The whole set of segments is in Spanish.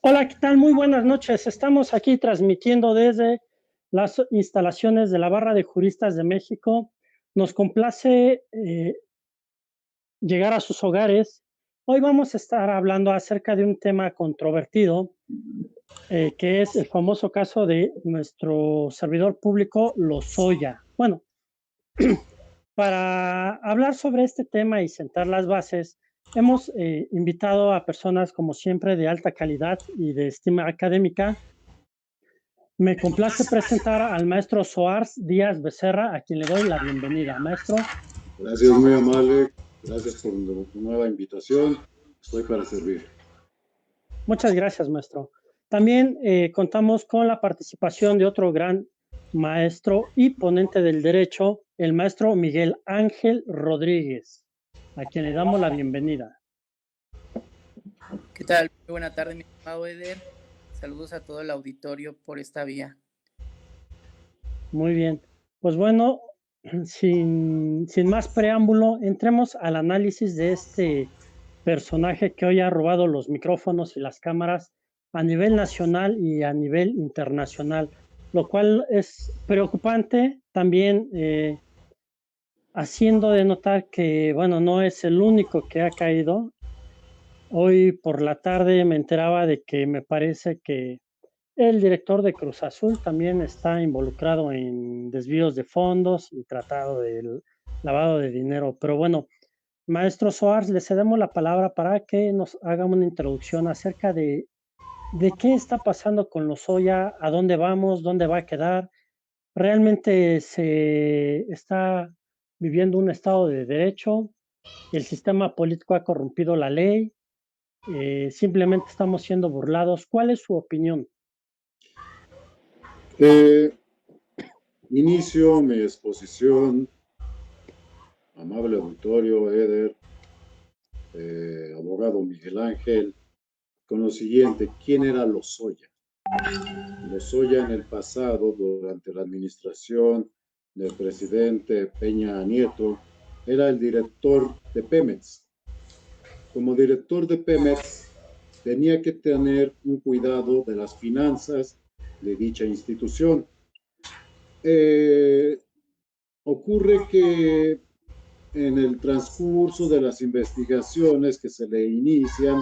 Hola, ¿qué tal? Muy buenas noches. Estamos aquí transmitiendo desde las instalaciones de la Barra de Juristas de México. Nos complace llegar a sus hogares. Hoy vamos a estar hablando acerca de un tema controvertido, que es el famoso caso de nuestro servidor público, Lozoya. Bueno, para hablar sobre este tema y sentar las bases, hemos invitado a personas, como siempre, de alta calidad y de estima académica. Me complace presentar al maestro Soars Díaz Becerra, a quien le doy la bienvenida. Maestro, Gracias, muy amable. Gracias por tu nueva invitación. Estoy para servir. muchas gracias, maestro. También contamos con la participación de otro gran maestro y ponente del derecho, el maestro Miguel Ángel Rodríguez, a quien le damos la bienvenida. ¿Qué tal? Muy buena tarde, mi estimado Eder. Saludos a todo el auditorio por esta vía. Muy bien. Pues bueno, sin más preámbulo, entremos al análisis de este personaje que hoy ha robado los micrófonos y las cámaras a nivel nacional y a nivel internacional, lo cual es preocupante también, haciendo de notar que, bueno, no es el único que ha caído. Hoy por la tarde me enteraba de que me parece que el director de Cruz Azul también está involucrado en desvíos de fondos y tratado del lavado de dinero. Pero bueno, maestro Soares, le cedemos la palabra para que nos haga una introducción acerca de qué está pasando con Lozoya, a dónde vamos, dónde va a quedar. ¿Realmente se está viviendo un estado de derecho? ¿El sistema político ha corrompido la ley? ¿Simplemente estamos siendo burlados? ¿Cuál es su opinión? Inicio mi exposición, amable auditorio, Eder, abogado Miguel Ángel, con lo siguiente: ¿quién era Lozoya? Lozoya en el pasado, durante la administración del presidente Peña Nieto, era el director de Pemex. Como director de Pemex, tenía que tener un cuidado de las finanzas de dicha institución. Ocurre que en el transcurso de las investigaciones que se le inician,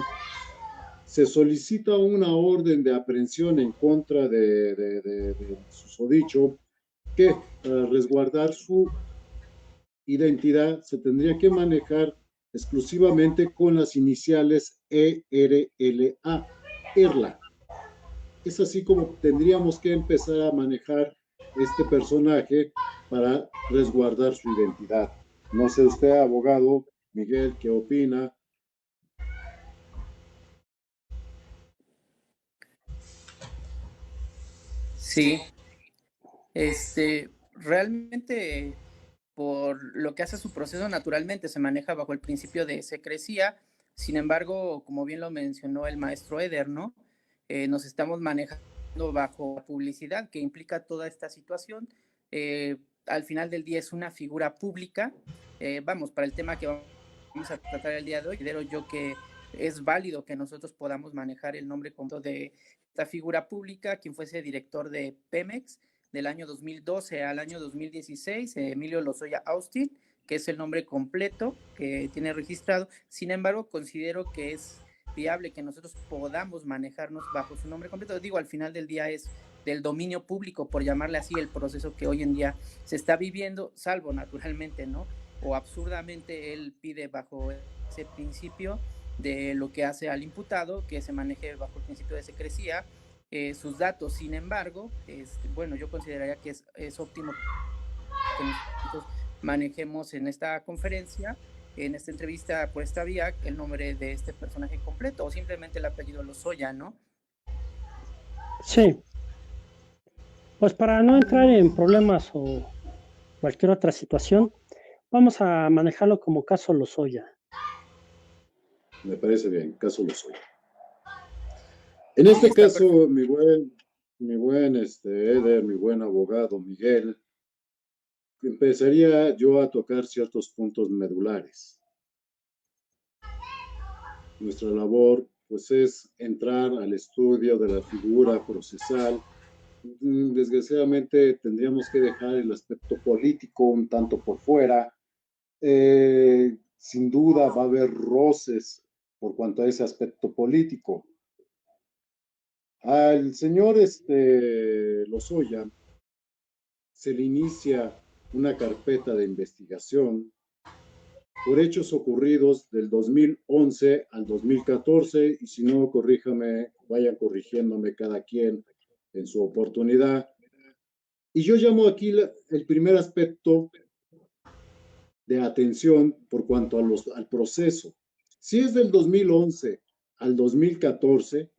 se solicita una orden de aprehensión en contra de susodicho, que para resguardar su identidad se tendría que manejar exclusivamente con las iniciales ERLA, ERLA. Es así como tendríamos que empezar a manejar este personaje para resguardar su identidad. No sé usted, abogado Miguel, ¿qué opina? Sí, realmente por lo que hace su proceso naturalmente se maneja bajo el principio de secrecía. Sin embargo, como bien lo mencionó el maestro Eder, ¿no? Nos estamos manejando bajo publicidad que implica toda esta situación. Al final del día es una figura pública. Vamos, para el tema que vamos a tratar el día de hoy, considero yo que es válido que nosotros podamos manejar el nombre completo de esta figura pública, quien fuese director de Pemex del año 2012 al año 2016, Emilio Lozoya Austin, que es el nombre completo que tiene registrado. Sin embargo, considero que es viable que nosotros podamos manejarnos bajo su nombre completo. Digo, al final del día es del dominio público, por llamarle así, el proceso que hoy en día se está viviendo, salvo naturalmente, ¿no? O absurdamente él pide bajo ese principio de lo que hace al imputado, que se maneje bajo el principio de secrecía, sus datos. Sin embargo, bueno, yo consideraría que es óptimo que nosotros manejemos en esta conferencia, en esta entrevista por esta vía, el nombre de este personaje completo o simplemente el apellido Lozoya, ¿no? Sí, pues para no entrar en problemas o cualquier otra situación, vamos a manejarlo como caso Lozoya. Me parece bien, caso Lozoya. En este caso, mi buen Eder, mi buen abogado Miguel, empezaría yo a tocar ciertos puntos medulares. Nuestra labor pues es entrar al estudio de la figura procesal. Desgraciadamente tendríamos que dejar el aspecto político un tanto por fuera. Sin duda va a haber roces por cuanto a ese aspecto político. Al señor Lozoya se le inicia una carpeta de investigación por hechos ocurridos del 2011 al 2014, y si no, corríjame, vayan corrigiéndome cada quien en su oportunidad. Y yo llamo aquí el primer aspecto de atención por cuanto al proceso. Si es del 2011 al 2014,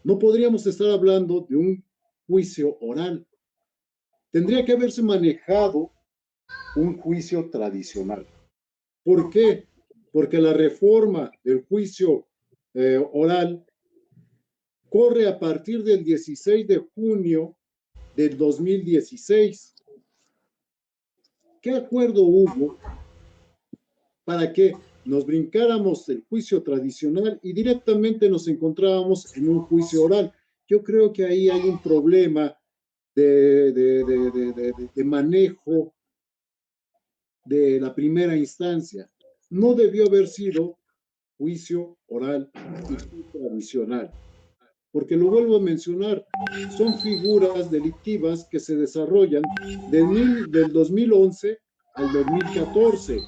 no podríamos estar hablando de un juicio oral. Tendría que haberse manejado un juicio tradicional. ¿Por qué? Porque la reforma del juicio oral corre a partir del 16 de junio del 2016. ¿Qué acuerdo hubo para que nos brincáramos el juicio tradicional y directamente nos encontrábamos en un juicio oral? Yo creo que ahí hay un problema de manejo de la primera instancia. No debió haber sido juicio oral y tradicional, porque lo vuelvo a mencionar, son figuras delictivas que se desarrollan del 2011 al 2014.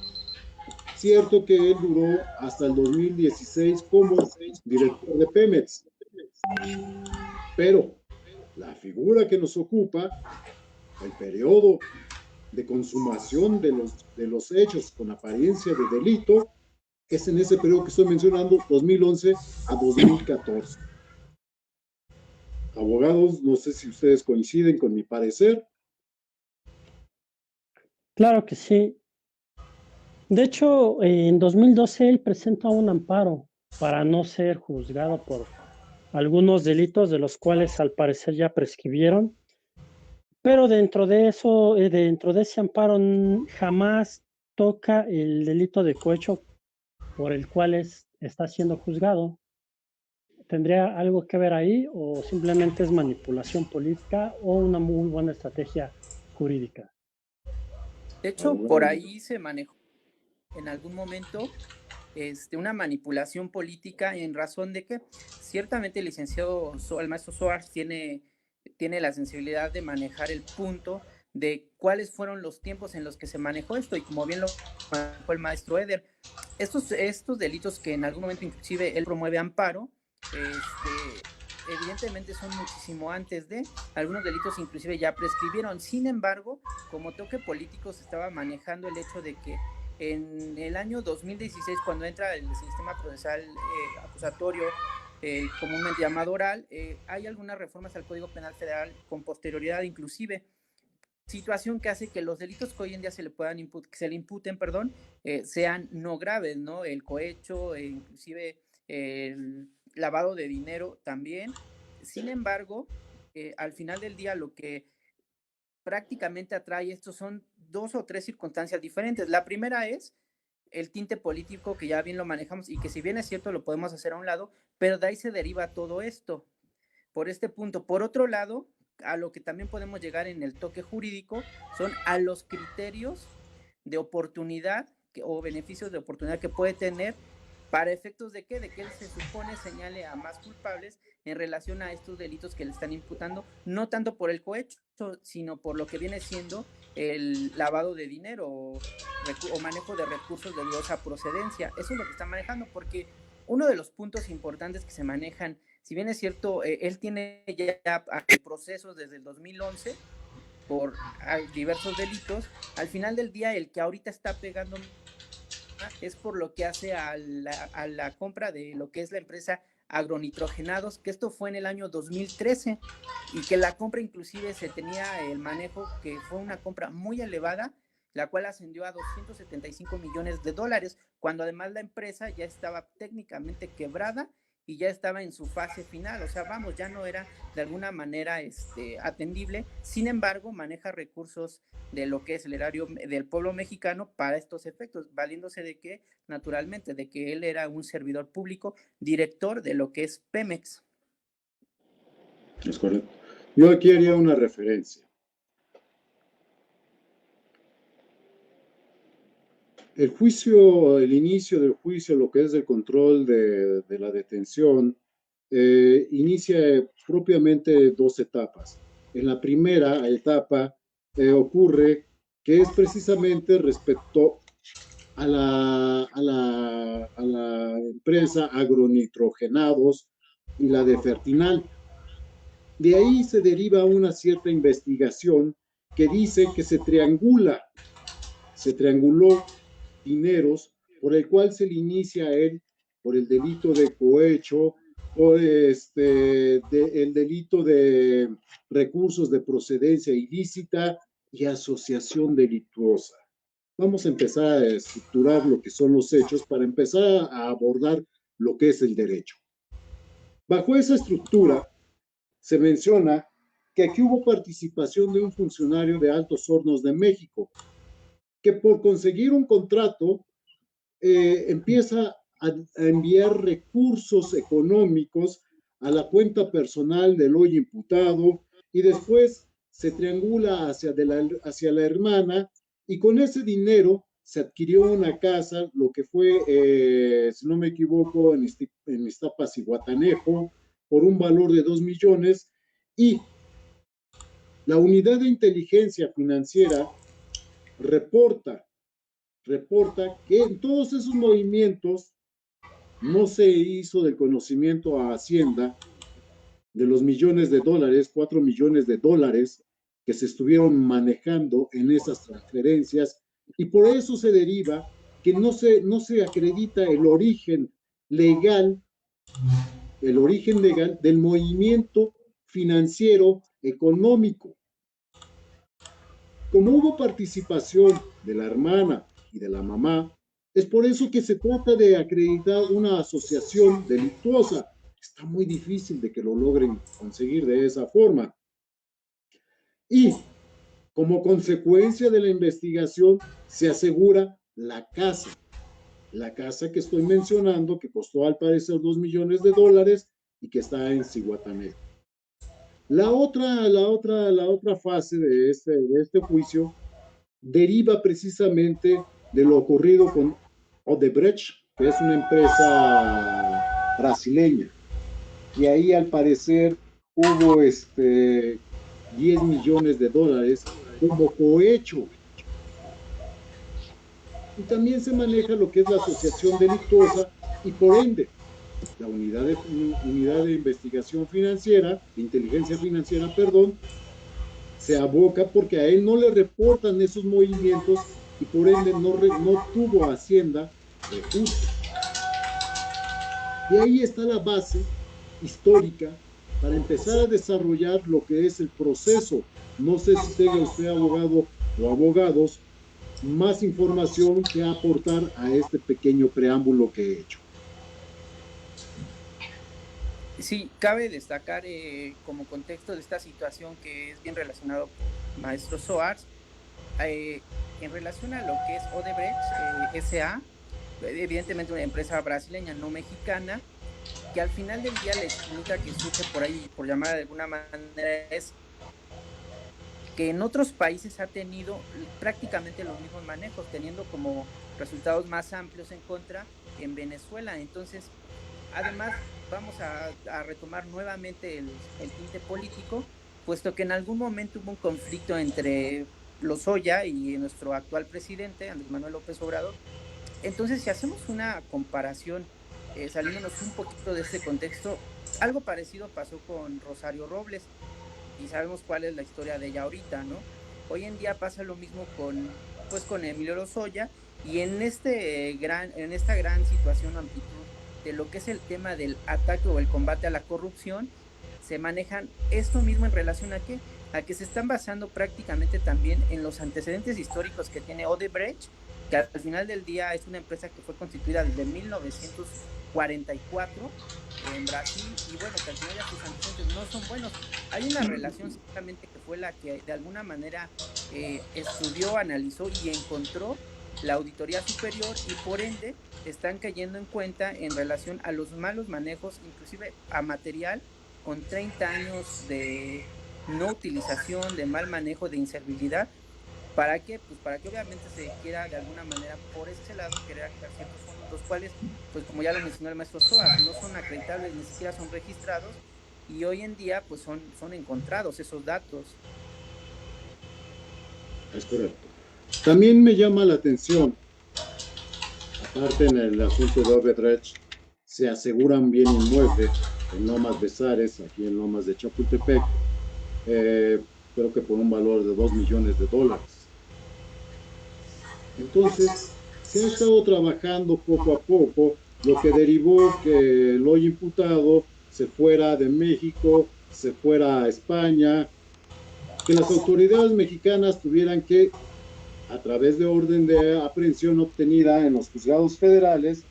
Cierto que él duró hasta el 2016 como director de Pemex, pero la figura que nos ocupa, el periodo de consumación de los hechos con apariencia de delito, es en ese periodo que estoy mencionando, 2011 a 2014. Abogados, no sé si ustedes coinciden con mi parecer. Claro que sí. De hecho, en 2012 él presenta un amparo para no ser juzgado por algunos delitos de los cuales al parecer ya prescribieron, pero dentro de eso, dentro de ese amparo jamás toca el delito de cohecho por el cual está siendo juzgado. ¿Tendría algo que ver ahí o simplemente es manipulación política o una muy buena estrategia jurídica? De hecho, por ahí se manejó en algún momento una manipulación política en razón de que ciertamente el licenciado, el maestro Soares tiene la sensibilidad de manejar el punto de cuáles fueron los tiempos en los que se manejó esto, y como bien lo manejó el maestro Eder, estos delitos que en algún momento inclusive él promueve amparo, evidentemente son muchísimo antes de, algunos delitos inclusive ya prescribieron. Sin embargo, como toque político se estaba manejando el hecho de que en el año 2016, cuando entra el sistema procesal acusatorio, comúnmente llamado oral, hay algunas reformas al Código Penal Federal con posterioridad inclusive, situación que hace que los delitos que hoy en día se le imputen, sean no graves, ¿no? El cohecho, inclusive el lavado de dinero también. Sin embargo, al final del día lo que prácticamente atrae esto son 2 o 3 circunstancias diferentes. La primera es el tinte político, que ya bien lo manejamos y que si bien es cierto lo podemos hacer a un lado, pero de ahí se deriva todo esto, por este punto. Por otro lado, a lo que también podemos llegar en el toque jurídico son a los criterios de oportunidad o beneficios de oportunidad que puede tener, para efectos de qué, de que él se supone señale a más culpables en relación a estos delitos que le están imputando, no tanto por el cohecho, sino por lo que viene siendo el lavado de dinero o manejo de recursos de dudosa procedencia. Eso es lo que está manejando, porque uno de los puntos importantes que se manejan, si bien es cierto, él tiene ya procesos desde el 2011 por diversos delitos, al final del día el que ahorita está pegando es por lo que hace a la compra de lo que es la empresa Agronitrogenados, que esto fue en el año 2013, y que la compra inclusive se tenía el manejo que fue una compra muy elevada, la cual ascendió a $275 millones, cuando además la empresa ya estaba técnicamente quebrada y ya estaba en su fase final, o sea, vamos, ya no era de alguna manera atendible. Sin embargo, maneja recursos de lo que es el erario del pueblo mexicano para estos efectos, valiéndose de que, naturalmente, de que él era un servidor público, director de lo que es Pemex. Es correcto. Yo aquí haría una referencia. El juicio, el inicio del juicio, lo que es el control de la detención, inicia propiamente dos etapas. En la primera etapa ocurre que es precisamente respecto a la empresa Agronitrogenados y la de Fertinal. De ahí se deriva una cierta investigación que dice que se trianguló dineros por el cual se le inicia a él por el delito de cohecho, por el delito de recursos de procedencia ilícita y asociación delictuosa. Vamos a empezar a estructurar lo que son los hechos para empezar a abordar lo que es el derecho. Bajo esa estructura, se menciona que aquí hubo participación de un funcionario de Altos Hornos de México, que por conseguir un contrato empieza a enviar recursos económicos a la cuenta personal del hoy imputado y después se triangula hacia la hermana y con ese dinero se adquirió una casa, lo que fue, si no me equivoco, en Iztapas y Guatanejo, por un valor de 2 millones, y la unidad de inteligencia financiera reporta que en todos esos movimientos no se hizo del conocimiento a Hacienda de los millones de dólares, 4 millones de dólares que se estuvieron manejando en esas transferencias, y por eso se deriva que no se acredita el origen legal del movimiento financiero económico. Como hubo participación de la hermana y de la mamá, es por eso que se trata de acreditar una asociación delictuosa. Está muy difícil de que lo logren conseguir de esa forma. Y como consecuencia de la investigación se asegura la casa que estoy mencionando, que costó al parecer 2 millones de dólares y que está en Zihuatanejo. La otra fase de este juicio deriva precisamente de lo ocurrido con Odebrecht, que es una empresa brasileña. Y ahí al parecer hubo 10 millones de dólares como cohecho. Y también se maneja lo que es la asociación delictuosa y por ende la unidad de investigación financiera, de inteligencia financiera, perdón, se aboca porque a él no le reportan esos movimientos y por ende no tuvo Hacienda recursos. Y ahí está la base histórica para empezar a desarrollar lo que es el proceso. No sé si tenga usted, abogado o abogados, más información que aportar a este pequeño preámbulo que he hecho. Sí, cabe destacar como contexto de esta situación que es bien relacionado con maestro Soares, en relación a lo que es Odebrecht S.A., evidentemente una empresa brasileña, no mexicana, que al final del día la espinita que surge por ahí, por llamarla de alguna manera, es que en otros países ha tenido prácticamente los mismos manejos, teniendo como resultados más amplios en contra en Venezuela. Entonces, además, vamos a retomar nuevamente el tinte político, puesto que en algún momento hubo un conflicto entre Lozoya y nuestro actual presidente, Andrés Manuel López Obrador. Entonces, si hacemos una comparación, saliéndonos un poquito de este contexto, algo parecido pasó con Rosario Robles, y sabemos cuál es la historia de ella ahorita, ¿no? Hoy en día pasa lo mismo con Emilio Lozoya, y en esta gran situación, amplitud de lo que es el tema del ataque o el combate a la corrupción, se manejan esto mismo en relación a que se están basando prácticamente también en los antecedentes históricos que tiene Odebrecht, que al final del día es una empresa que fue constituida desde 44 en Brasil, y bueno, que al final ya sus antecedentes no son buenos. Hay una relación ciertamente que fue la que de alguna manera estudió, analizó y encontró la Auditoría Superior, y por ende están cayendo en cuenta en relación a los malos manejos, inclusive a material con 30 años de no utilización, de mal manejo, de inservibilidad. ¿Para qué? Pues para que obviamente se quiera de alguna manera por ese lado querer agitar ciertos fondos, los cuales, pues como ya lo mencionó el maestro Soas, no son acreditables, ni siquiera son registrados, y hoy en día pues son encontrados esos datos. Es correcto. También me llama la atención, aparte en el asunto de Odebrecht, se asegura un bien inmueble en Lomas de Zares, aquí en Lomas de Chapultepec, creo que por un valor de $2 millones. Entonces, se ha estado trabajando poco a poco, lo que derivó que el hoy imputado se fuera de México, se fuera a España, que las autoridades mexicanas tuvieran que, a través de orden de aprehensión obtenida en los juzgados federales,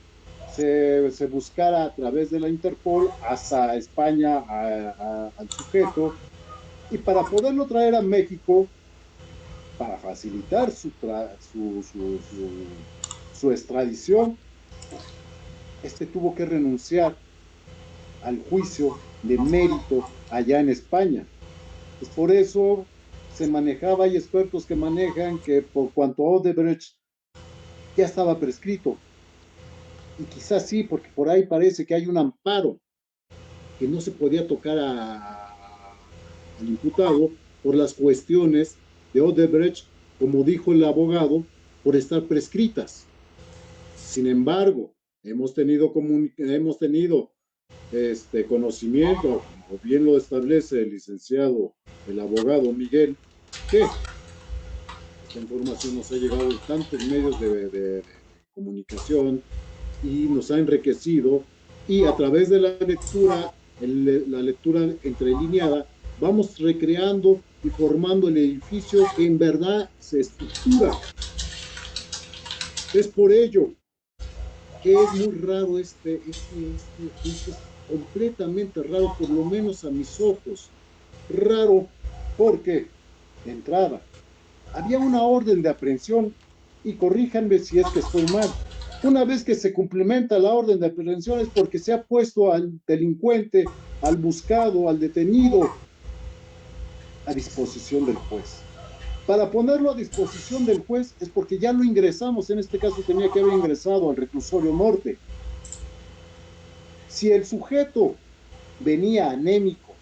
se buscara a través de la Interpol hasta España al sujeto, y para poderlo traer a México, para facilitar su extradición, tuvo que renunciar al juicio de mérito allá en España. Pues por eso se manejaba, hay expertos que manejan que por cuanto Odebrecht ya estaba prescrito. Y quizás sí, porque por ahí parece que hay un amparo que no se podía tocar al imputado por las cuestiones de Odebrecht, como dijo el abogado, por estar prescritas. Sin embargo, hemos tenido conocimiento, como bien lo establece el licenciado, el abogado Miguel, que esta información nos ha llegado de tantos medios de comunicación y nos ha enriquecido, y a través de la lectura entrelineada, vamos recreando y formando el edificio que en verdad se estructura. Es por ello que es muy raro, es completamente raro, por lo menos a mis ojos. Raro porque, de entrada, había una orden de aprehensión, y corríjanme si es que estoy mal. Una vez que se cumplimenta la orden de aprehensión es porque se ha puesto al delincuente, al buscado, al detenido a disposición del juez. Para ponerlo a disposición del juez es porque ya lo ingresamos, en este caso tenía que haber ingresado al reclusorio norte. Si el sujeto venía anémico,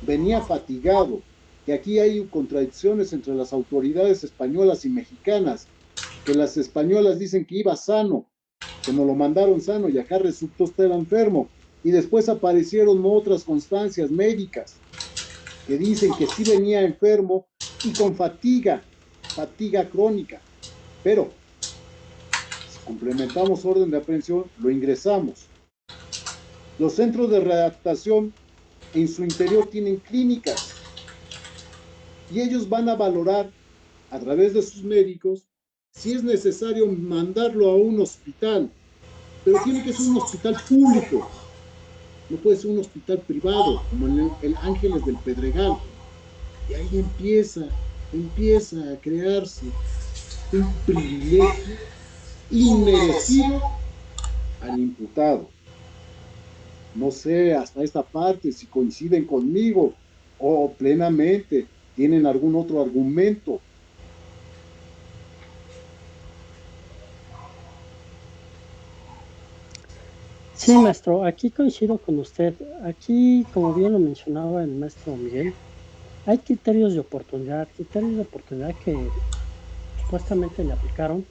venía fatigado, que aquí hay contradicciones entre las autoridades españolas y mexicanas, que las españolas dicen que iba sano, que nos lo mandaron sano, y acá resultó estar enfermo, y después aparecieron otras constancias médicas que dicen que sí venía enfermo y con fatiga crónica, pero si complementamos orden de aprehensión, lo ingresamos. Los centros de readaptación en su interior tienen clínicas, y ellos van a valorar a través de sus médicos si es necesario mandarlo a un hospital, pero tiene que ser un hospital público, no puede ser un hospital privado como el Ángeles del Pedregal. Y ahí empieza a crearse un privilegio inmerecido al imputado. No sé hasta esta parte si coinciden conmigo o plenamente tienen algún otro argumento. Sí, maestro, aquí coincido con usted. Aquí, como bien lo mencionaba el maestro Miguel, hay criterios de oportunidad que supuestamente le aplicaron,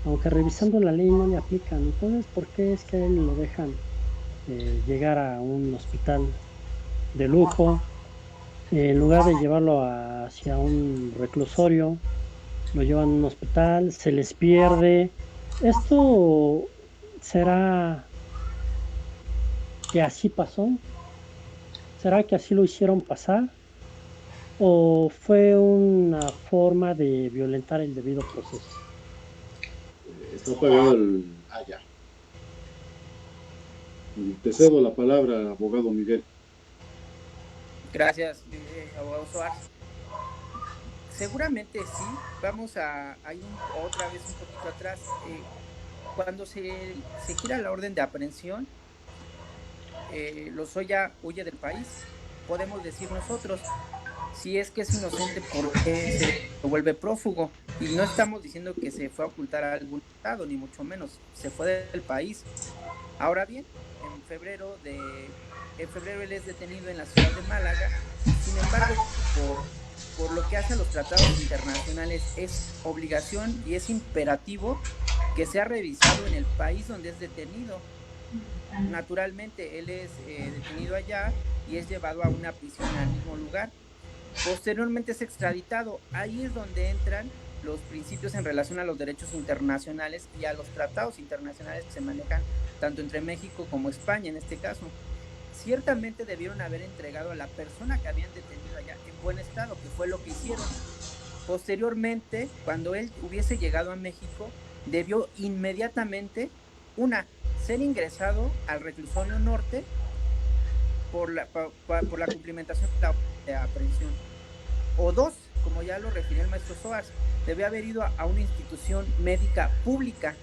aunque revisando la ley no le aplican. Entonces, ¿por qué es que a él lo dejan llegar a un hospital de lujo? En lugar de llevarlo hacia un reclusorio, lo llevan a un hospital, se les pierde. ¿Esto será que así pasó? ¿Será que así lo hicieron pasar? ¿O fue una forma de violentar el debido proceso? Está apagado el... Ah, ya. Te cedo la palabra, abogado Miguel. Gracias, abogado Soares. Seguramente sí, vamos a ir otra vez un poquito atrás. Cuando se gira la orden de aprehensión, Lozoya huye del país. Podemos decir nosotros, si es que es inocente, ¿por qué se vuelve prófugo? Y no estamos diciendo que se fue a ocultar a algún estado, ni mucho menos, se fue del país. Ahora bien, en febrero él es detenido en la ciudad de Málaga. Sin embargo, por lo que hace a los tratados internacionales, es obligación y es imperativo que sea revisado en el país donde es detenido. Naturalmente, él es detenido allá y es llevado a una prisión al mismo lugar. Posteriormente es extraditado. Ahí es donde entran los principios en relación a los derechos internacionales y a los tratados internacionales que se manejan tanto entre México como España en este caso. Ciertamente debieron haber entregado a la persona que habían detenido allá en buen estado, que fue lo que hicieron. Posteriormente, cuando él hubiese llegado a México, debió inmediatamente, ser ingresado al reclusorio norte por la cumplimentación de la orden de aprehensión. O dos, como ya lo refirió el maestro Soares, debió haber ido a una institución médica pública.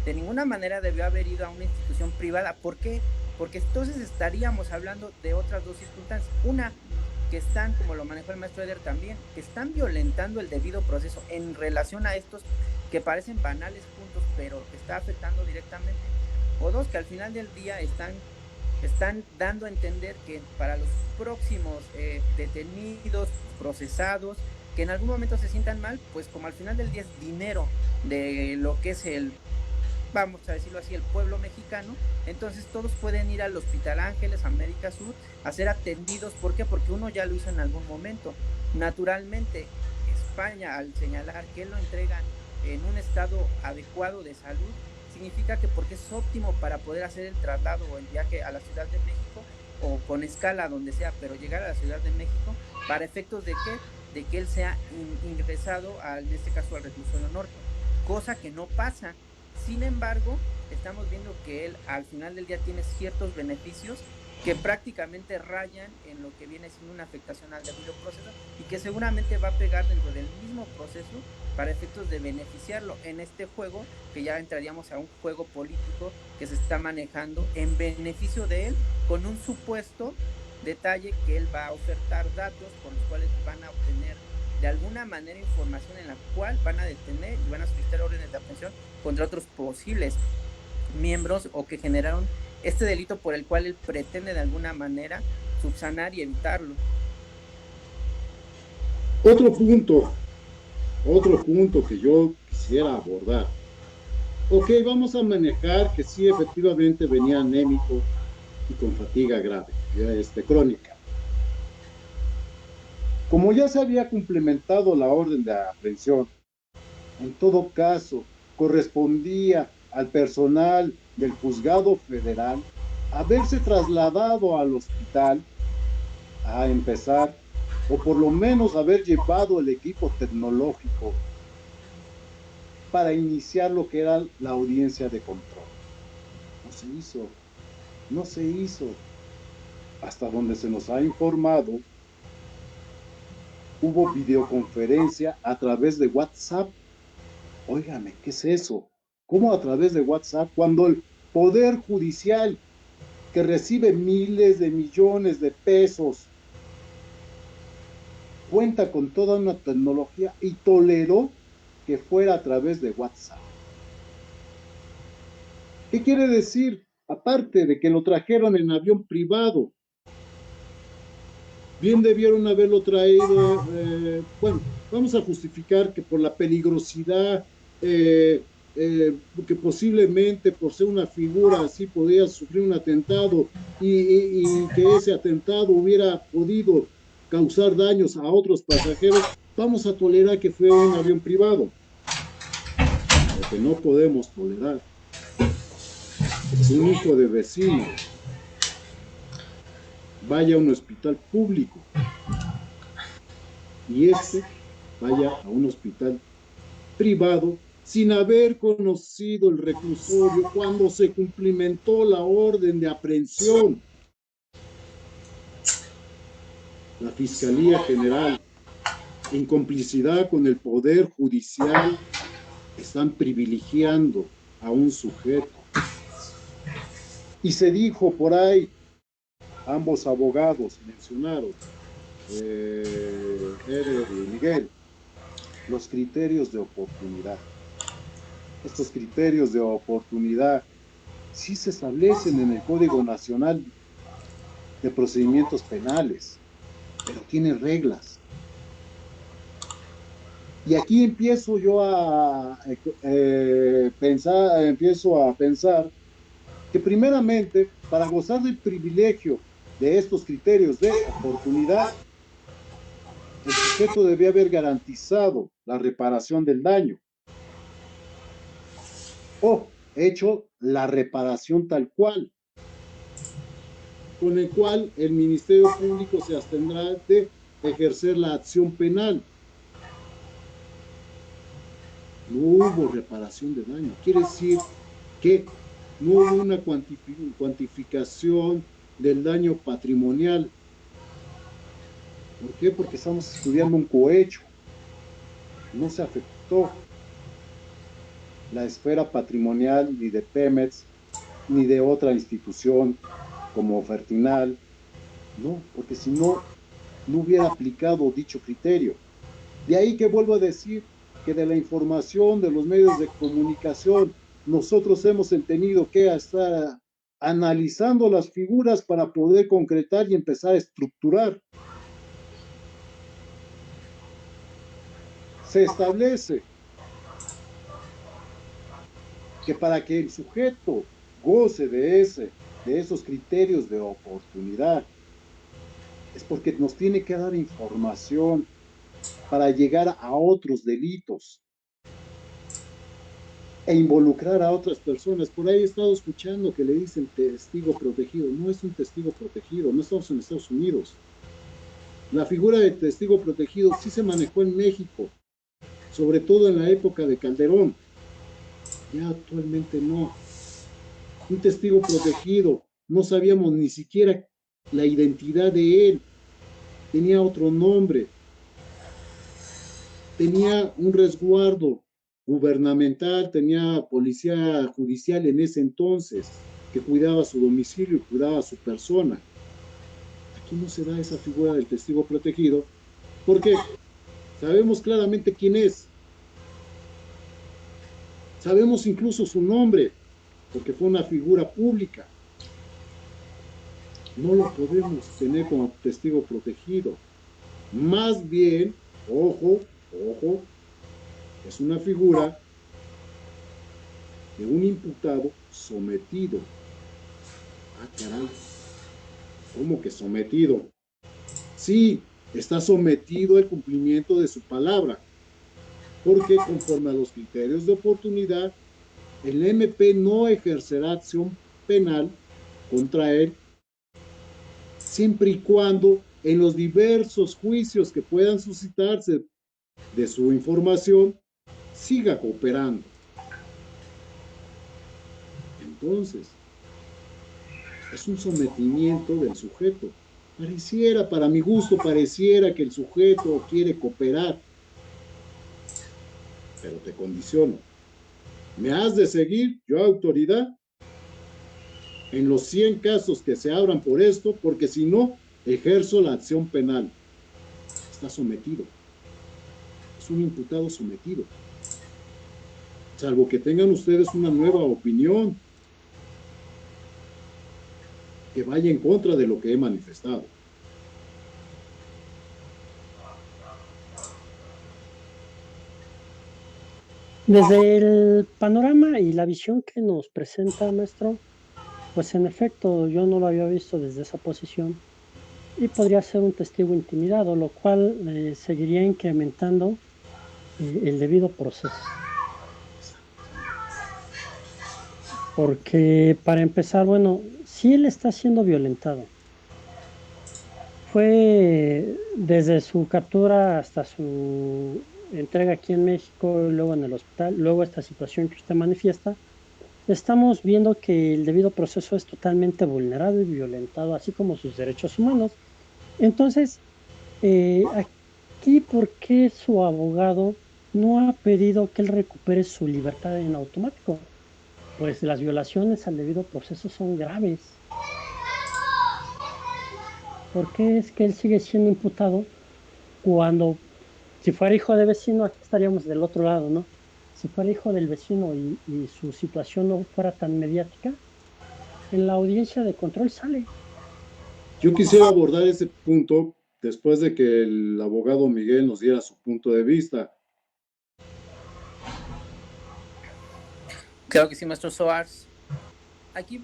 De ninguna manera debió haber ido a una institución privada. ¿Por qué? Porque entonces estaríamos hablando de otras dos circunstancias. Una, que están, como lo manejó el maestro Eder también, que están violentando el debido proceso en relación a estos que parecen banales puntos, pero que está afectando directamente. O dos, que al final del día están dando a entender que para los próximos detenidos, procesados, que en algún momento se sientan mal, pues como al final del día es dinero de lo que es vamos a decirlo así, el pueblo mexicano, entonces todos pueden ir al Hospital Ángeles, América Sur, a ser atendidos. ¿Por qué? Porque uno ya lo hizo en algún momento. Naturalmente, España, al señalar que lo entregan en un estado adecuado de salud, significa que porque es óptimo para poder hacer el traslado o el viaje a la Ciudad de México o con escala donde sea, pero llegar a la Ciudad de México para efectos de que él sea ingresado en este caso al reclusorio norte, cosa que no pasa. Sin embargo, estamos viendo que él al final del día tiene ciertos beneficios que prácticamente rayan en lo que viene siendo una afectación al debido proceso y que seguramente va a pegar dentro del mismo proceso para efectos de beneficiarlo en este juego, que ya entraríamos a un juego político que se está manejando en beneficio de él, con un supuesto detalle que él va a ofertar datos por los cuales van a obtener de alguna manera información en la cual van a detener y van a solicitar órdenes de aprehensión contra otros posibles miembros o que generaron este delito por el cual él pretende de alguna manera subsanar y evitarlo. Otro punto que yo quisiera abordar. Ok, vamos a manejar que sí, efectivamente venía anémico y con fatiga grave, crónica. Como ya se había cumplimentado la orden de aprehensión, en todo caso, correspondía al personal del juzgado federal haberse trasladado al hospital a empezar, o por lo menos haber llevado el equipo tecnológico para iniciar lo que era la audiencia de control. No se hizo, no se hizo. Hasta donde se nos ha informado, hubo videoconferencia a través de WhatsApp. Óigame, ¿qué es eso? ¿Cómo a través de WhatsApp? Cuando el Poder Judicial, que recibe miles de millones de pesos, cuenta con toda una tecnología y toleró que fuera a través de WhatsApp. ¿Qué quiere decir? Aparte de que lo trajeron en avión privado, bien debieron haberlo traído, bueno, vamos a justificar que por la peligrosidad, que posiblemente por ser una figura así podía sufrir un atentado y que ese atentado hubiera podido causar daños a otros pasajeros, vamos a tolerar que fue un avión privado. Lo que no podemos tolerar es que un hijo de vecino vaya a un hospital público y vaya a un hospital privado sin haber conocido el reclusorio cuando se cumplimentó la orden de aprehensión. La Fiscalía General, en complicidad con el Poder Judicial, están privilegiando a un sujeto. Y se dijo por ahí, ambos abogados mencionaron, Eder y Miguel, los criterios de oportunidad. Estos criterios de oportunidad sí se establecen en el Código Nacional de Procedimientos Penales, pero tienen reglas. Y aquí empiezo yo a pensar que primeramente, para gozar del privilegio de estos criterios de oportunidad, el sujeto debía haber garantizado la reparación del daño o hecho la reparación tal cual, con el cual el Ministerio Público se abstendrá de ejercer la acción penal. No hubo reparación de daño. Quiere decir que no hubo una cuantificación del daño patrimonial. ¿Por qué? Porque estamos estudiando un cohecho. No se afectó la esfera patrimonial ni de Pemex, ni de otra institución como Fertinal. No, porque si no, no hubiera aplicado dicho criterio. De ahí que vuelvo a decir que de la información de los medios de comunicación, nosotros hemos tenido que estar analizando las figuras para poder concretar y empezar a estructurar. Se establece que para que el sujeto goce de esos criterios de oportunidad, es porque nos tiene que dar información para llegar a otros delitos e involucrar a otras personas. Por ahí he estado escuchando que le dicen testigo protegido. No es un testigo protegido, no estamos en Estados Unidos. La figura de testigo protegido sí se manejó en México, sobre todo en la época de Calderón. Ya actualmente no. Un testigo protegido, no sabíamos ni siquiera la identidad de él. Tenía otro nombre. Tenía un resguardo gubernamental, tenía policía judicial en ese entonces, que cuidaba su domicilio y cuidaba su persona. Aquí no se da esa figura del testigo protegido, porque sabemos claramente quién es. Sabemos incluso su nombre, porque fue una figura pública. No lo podemos tener como testigo protegido. Más bien, ojo, es una figura de un imputado sometido. Ah, caray, ¿cómo que sometido? Sí, está sometido al cumplimiento de su palabra, porque conforme a los criterios de oportunidad, el MP no ejercerá acción penal contra él, siempre y cuando en los diversos juicios que puedan suscitarse de su información, siga cooperando. Entonces, es un sometimiento del sujeto. Pareciera, para mi gusto, pareciera que el sujeto quiere cooperar, pero te condiciono. ¿Me has de seguir, yo autoridad, en los 100 casos que se abran por esto? Porque si no, ejerzo la acción penal. Está sometido. Es un imputado sometido. Salvo que tengan ustedes una nueva opinión que vaya en contra de lo que he manifestado. Desde el panorama y la visión que nos presenta, maestro, pues en efecto yo no lo había visto desde esa posición y podría ser un testigo intimidado, lo cual seguiría incrementando el debido proceso. Porque para empezar, bueno, si él está siendo violentado, fue desde su captura hasta su entrega aquí en México, luego en el hospital, luego esta situación que usted manifiesta, estamos viendo que el debido proceso es totalmente vulnerado y violentado, así como sus derechos humanos. Entonces, aquí, ¿por qué su abogado no ha pedido que él recupere su libertad en automático? Pues las violaciones al debido proceso son graves. ¿Por qué es que él sigue siendo imputado cuando, si fuera hijo de vecino, aquí estaríamos del otro lado, ¿no? Si fuera hijo del vecino y su situación no fuera tan mediática, en la audiencia de control sale. Yo quisiera abordar ese punto después de que el abogado Miguel nos diera su punto de vista. Claro que sí, maestro Soares. Aquí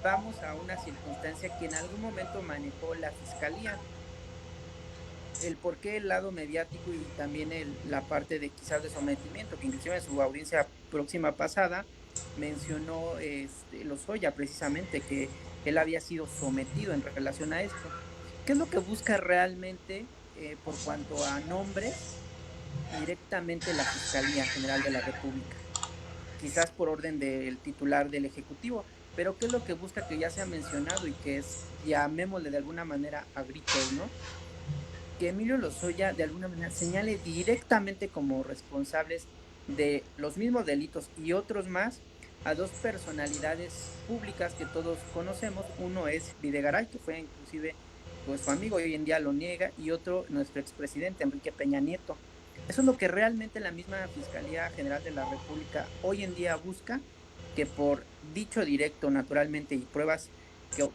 vamos a una circunstancia que en algún momento manejó la fiscalía. El por qué el lado mediático y también la parte de quizás de sometimiento, que inclusive en su audiencia próxima pasada mencionó Lozoya precisamente que él había sido sometido en relación a esto. ¿Qué es lo que busca realmente por cuanto a nombres directamente la Fiscalía General de la República? Quizás por orden del titular del Ejecutivo, pero ¿qué es lo que busca que ya se ha mencionado y que es, llamémosle de alguna manera a gritos, ¿no? Que Emilio Lozoya de alguna manera señale directamente como responsables de los mismos delitos y otros más a dos personalidades públicas que todos conocemos. Uno es Videgaray, que fue inclusive pues su amigo y hoy en día lo niega, y otro nuestro expresidente Enrique Peña Nieto. Eso es lo que realmente la misma Fiscalía General de la República hoy en día busca, que por dicho directo naturalmente y pruebas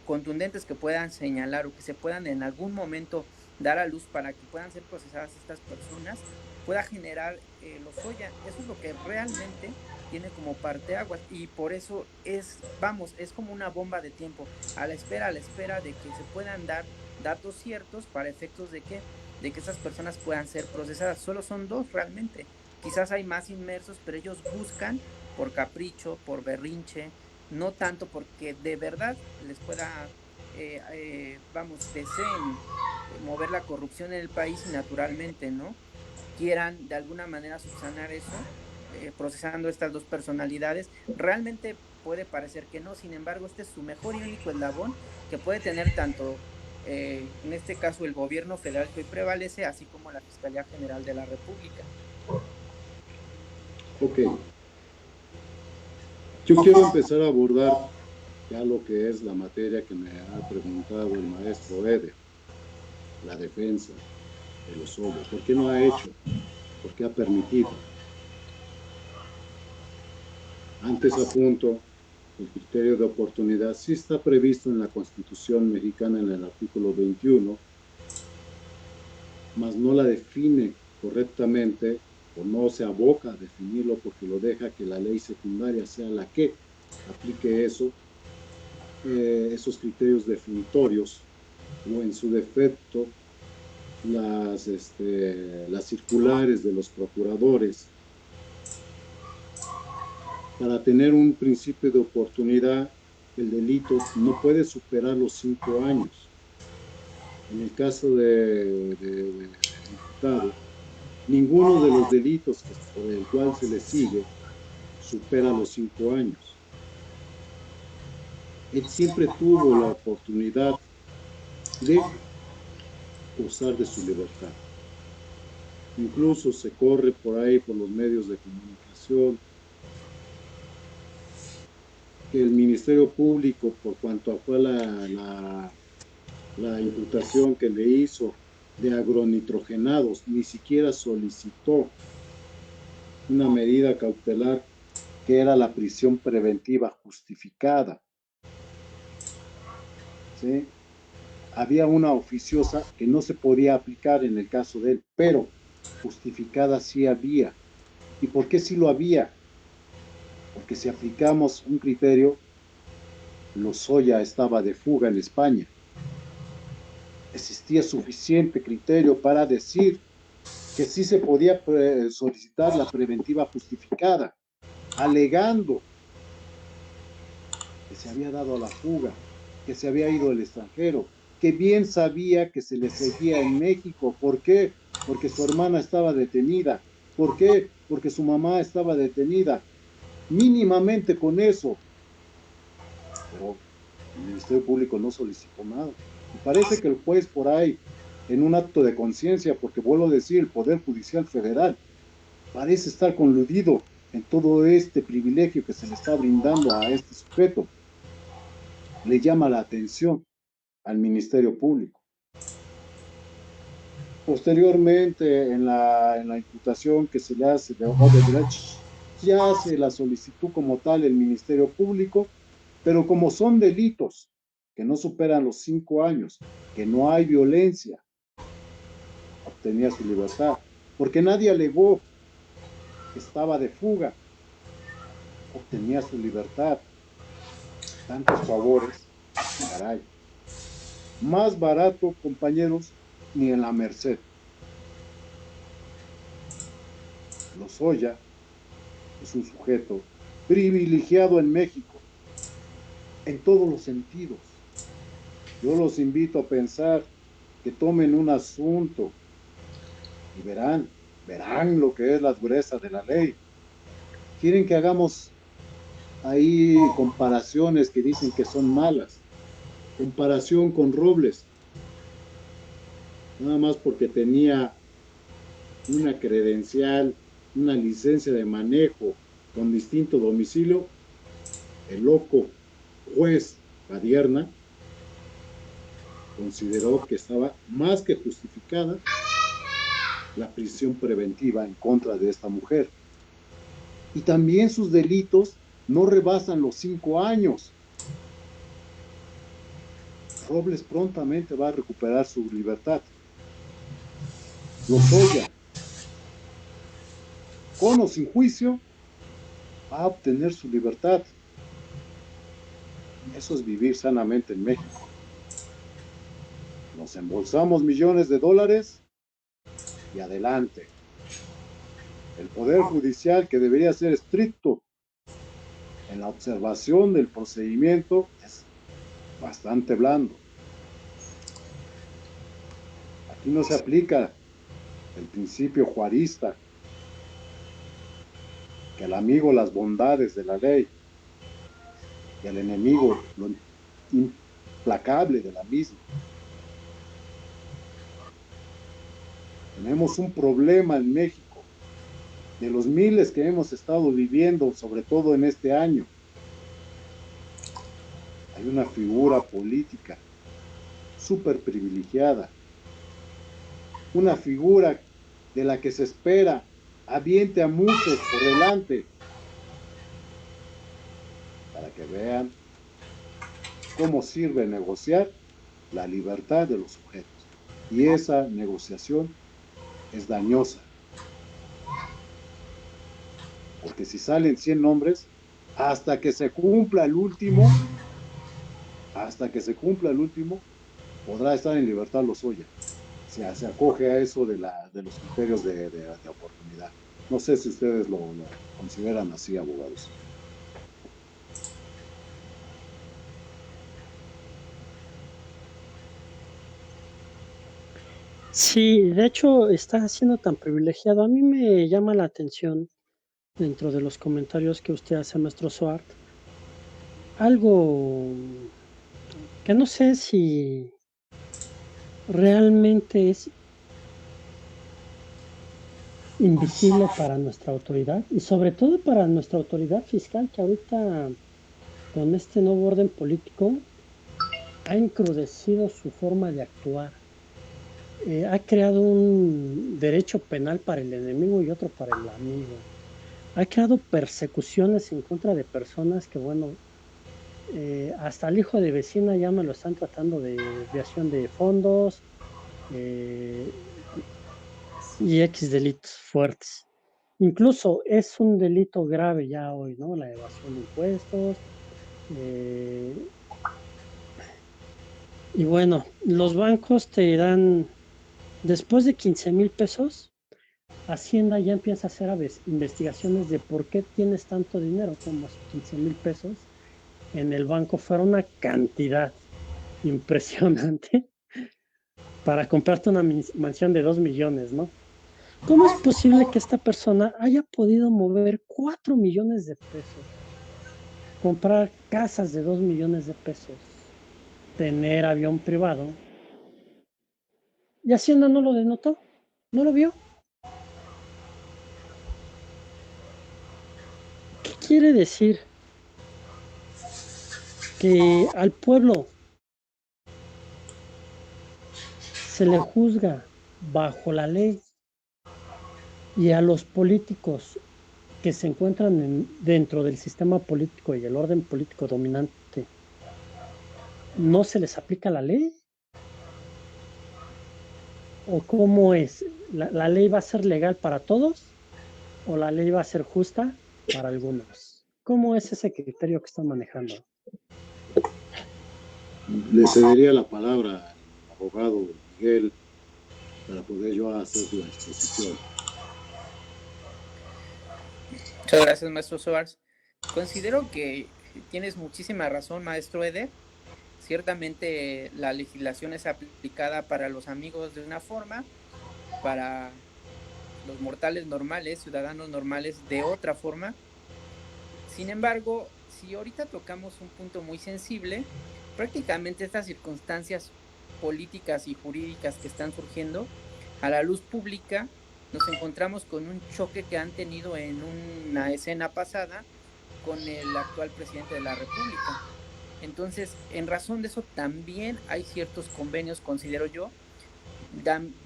contundentes que puedan señalar o que se puedan en algún momento dar a luz para que puedan ser procesadas estas personas, pueda generar Lozoya. Eso es lo que realmente tiene como parteaguas y por eso es como una bomba de tiempo, a la espera de que se puedan dar datos ciertos para efectos de que esas personas puedan ser procesadas. Solo son dos realmente. Quizás hay más inmersos, pero ellos buscan por capricho, por berrinche, no tanto porque de verdad les pueda, deseen mover la corrupción en el país y naturalmente, ¿no? Quieran de alguna manera subsanar eso, procesando estas dos personalidades. Realmente puede parecer que no, sin embargo, este es su mejor y único eslabón que puede tener tanto, en este caso, el gobierno federal que hoy prevalece, así como la Fiscalía General de la República. Ok. Yo quiero empezar a abordar ya lo que es la materia que me ha preguntado el maestro Eder, la defensa de Lozoya. ¿Por qué no ha hecho? ¿Por qué ha permitido? Antes apunto, el criterio de oportunidad sí está previsto en la Constitución mexicana en el artículo 21, mas no la define correctamente o no se aboca a definirlo porque lo deja que la ley secundaria sea la que aplique eso, esos criterios definitorios o en su defecto las circulares de los procuradores. Para tener un principio de oportunidad, el delito no puede superar los 5 años. En el caso del imputado, ninguno de los delitos por el cual se le sigue supera los 5 años. Él siempre tuvo la oportunidad de gozar de su libertad. Incluso se corre por ahí, por los medios de comunicación, que el Ministerio Público, por cuanto fue la imputación que le hizo de agronitrogenados, ni siquiera solicitó una medida cautelar que era la prisión preventiva justificada. ¿Sí? Había una oficiosa que no se podía aplicar en el caso de él, pero justificada sí había. ¿Y por qué sí lo había? Porque si aplicamos un criterio, Lozoya estaba de fuga en España. Existía suficiente criterio para decir que sí se podía solicitar la preventiva justificada, alegando que se había dado a la fuga, que se había ido al extranjero, que bien sabía que se le seguía en México. ¿Por qué? Porque su hermana estaba detenida. ¿Por qué? Porque su mamá estaba detenida. Mínimamente con eso. Pero el Ministerio Público no solicitó nada. Y parece que el juez por ahí, en un acto de conciencia, porque vuelvo a decir, el Poder Judicial Federal parece estar coludido en todo este privilegio que se le está brindando a este sujeto, le llama la atención al Ministerio Público. Posteriormente, en la imputación que se le hace de Odebrecht, ya hace la solicitud como tal el Ministerio Público, pero como son delitos que no superan los 5 años, que no hay violencia, obtenía su libertad, porque nadie alegó que estaba de fuga, obtenía su libertad. Tantos favores, caray. Más barato, compañeros, ni en la Merced. Lozoya es un sujeto privilegiado en México, en todos los sentidos. Yo los invito a pensar que tomen un asunto y verán lo que es la dureza de la ley. Quieren que hagamos ahí comparaciones que dicen que son malas. Comparación con Robles, nada más porque tenía una credencial, una licencia de manejo con distinto domicilio, el loco juez Padierna consideró que estaba más que justificada la prisión preventiva en contra de esta mujer. Y también sus delitos no rebasan los 5 años. Robles prontamente va a recuperar su libertad. Lozoya, con o sin juicio, va a obtener su libertad. Eso es vivir sanamente en México. Nos embolsamos millones de dólares y adelante. El Poder Judicial, que debería ser estricto en la observación del procedimiento, es bastante blando. Aquí no se aplica el principio juarista, que al amigo las bondades de la ley y al enemigo lo implacable de la misma. Tenemos un problema en México, de los miles que hemos estado viviendo, sobre todo en este año. Hay una figura política súper privilegiada, una figura de la que se espera aviente a muchos por delante, para que vean cómo sirve negociar la libertad de los sujetos. Y esa negociación es dañosa, porque si salen 100 nombres, hasta que se cumpla el último, podrá estar en libertad Lozoya. Se acoge a eso de los criterios de oportunidad. No sé si ustedes lo consideran así, abogados. Sí, de hecho está siendo tan privilegiado. A mí me llama la atención dentro de los comentarios que usted hace, maestro Suart, algo que no sé si realmente es invisible para nuestra autoridad y sobre todo para nuestra autoridad fiscal, que ahorita con este nuevo orden político ha encrudecido su forma de actuar. Ha creado un derecho penal para el enemigo y otro para el amigo. Ha creado persecuciones en contra de personas que, bueno, hasta el hijo de vecina ya me lo están tratando de desviación de fondos y X delitos fuertes. Incluso es un delito grave ya hoy, ¿no? La evasión de impuestos. Y bueno, los bancos te dan, después de 15,000 pesos, Hacienda ya empieza a hacer investigaciones de por qué tienes tanto dinero, como 15,000 pesos en el banco. Fuera una cantidad impresionante para comprarte una mansión de 2 millones, ¿no? ¿Cómo es posible que esta persona haya podido mover 4 millones de pesos, comprar casas de 2 millones de pesos, tener avión privado? Y Hacienda no lo denotó, no lo vio. ¿Qué quiere decir? Que al pueblo se le juzga bajo la ley y a los políticos que se encuentran dentro del sistema político y el orden político dominante no se les aplica la ley. ¿O cómo es? ¿La ley va a ser legal para todos o la ley va a ser justa para algunos? ¿Cómo es ese criterio que están manejando? Le cedería la palabra al abogado Miguel para poder yo hacer la exposición. Muchas gracias, maestro Soares. Considero que tienes muchísima razón, maestro Eder. Ciertamente la legislación es aplicada para los amigos de una forma, para los mortales normales, ciudadanos normales, de otra forma. Sin embargo, si ahorita tocamos un punto muy sensible, prácticamente estas circunstancias políticas y jurídicas que están surgiendo a la luz pública, nos encontramos con un choque que han tenido en una escena pasada con el actual presidente de la República. Entonces, en razón de eso, también hay ciertos convenios, considero yo,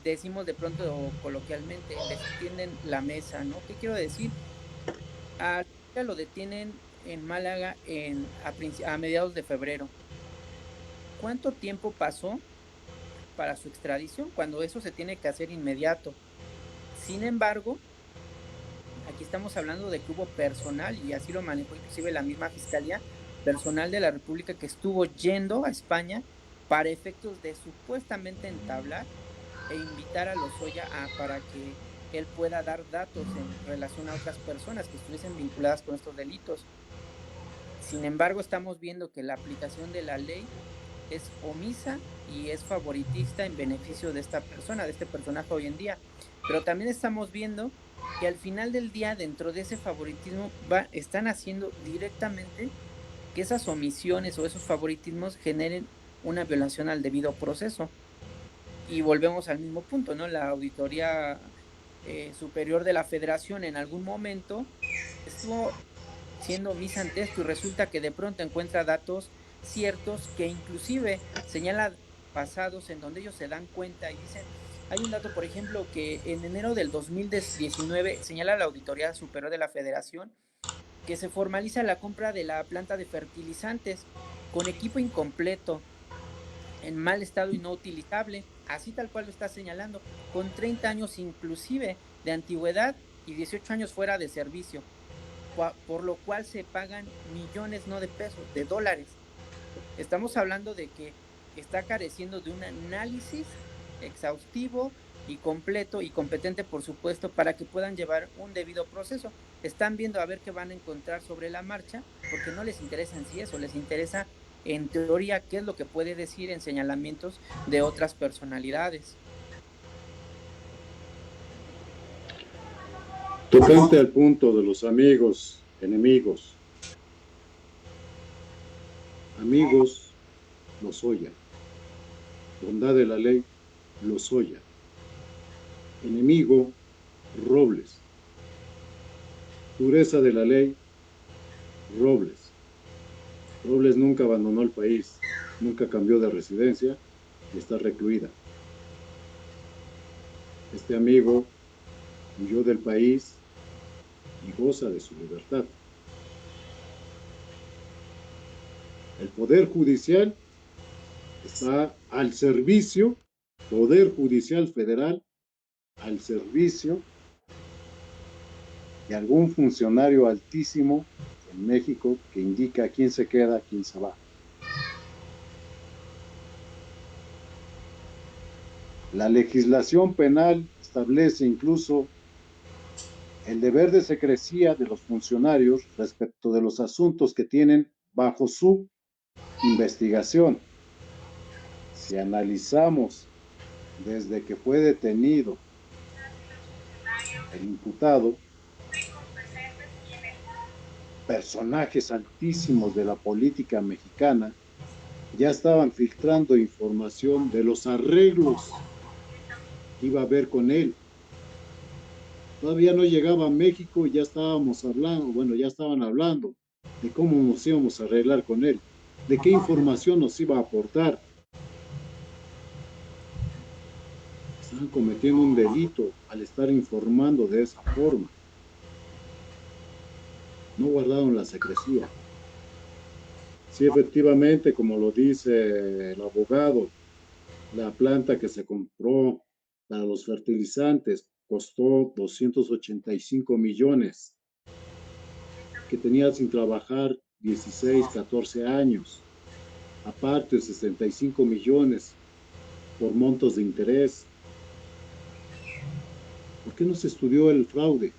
decimos de pronto coloquialmente, les tienden la mesa, ¿no? ¿Qué quiero decir? A lo detienen en Málaga a mediados de febrero. ¿Cuánto tiempo pasó para su extradición cuando eso se tiene que hacer inmediato? Sin embargo, aquí estamos hablando de que hubo personal, y así lo manejó inclusive la misma fiscalía, personal de la República que estuvo yendo a España para efectos de supuestamente entablar e invitar a Lozoya para que él pueda dar datos en relación a otras personas que estuviesen vinculadas con estos delitos. Sin embargo, estamos viendo que la aplicación de la ley es omisa y es favoritista en beneficio de esta persona, de este personaje hoy en día. Pero también estamos viendo que al final del día, dentro de ese favoritismo, están haciendo directamente que esas omisiones o esos favoritismos generen una violación al debido proceso. Y volvemos al mismo punto, ¿no? La Auditoría Superior de la Federación en algún momento estuvo siendo omisa ante esto y resulta que de pronto encuentra datos ciertos que inclusive señala pasados en donde ellos se dan cuenta y dicen, hay un dato, por ejemplo, que en enero del 2019 señala la Auditoría Superior de la Federación que se formaliza la compra de la planta de fertilizantes con equipo incompleto, en mal estado y no utilizable, así tal cual lo está señalando, con 30 años inclusive de antigüedad y 18 años fuera de servicio, por lo cual se pagan millones no de pesos, de dólares. Estamos hablando de que está careciendo de un análisis exhaustivo y completo y competente, por supuesto, para que puedan llevar un debido proceso. Están viendo a ver qué van a encontrar sobre la marcha, porque no les interesa en sí eso, les interesa en teoría qué es lo que puede decir en señalamientos de otras personalidades. Tocante al punto de los amigos, enemigos. Amigos, Lozoya. Bondad de la ley, Lozoya. Enemigo, Robles. Dureza de la ley, Robles. Robles nunca abandonó el país, nunca cambió de residencia y está recluida. Este amigo huyó del país y goza de su libertad. El Poder Judicial está al servicio, Poder Judicial Federal, al servicio de algún funcionario altísimo en México que indica quién se queda, quién se va. La legislación penal establece incluso el deber de secrecía de los funcionarios respecto de los asuntos que tienen bajo su investigación. Si analizamos desde que fue detenido imputado, personajes altísimos de la política mexicana, ya estaban filtrando información de los arreglos que iba a haber con él. Todavía no llegaba a México y ya estábamos hablando, bueno, ya estaban hablando de cómo nos íbamos a arreglar con él, de qué información nos iba a aportar. Estaban cometiendo un delito al estar informando de esa forma. No guardaron la secrecía. Sí, efectivamente, como lo dice el abogado, la planta que se compró para los fertilizantes costó 285 millones, que tenía sin trabajar 16, 14 años, aparte 65 millones por montos de interés. ¿Por qué no se estudió el fraude?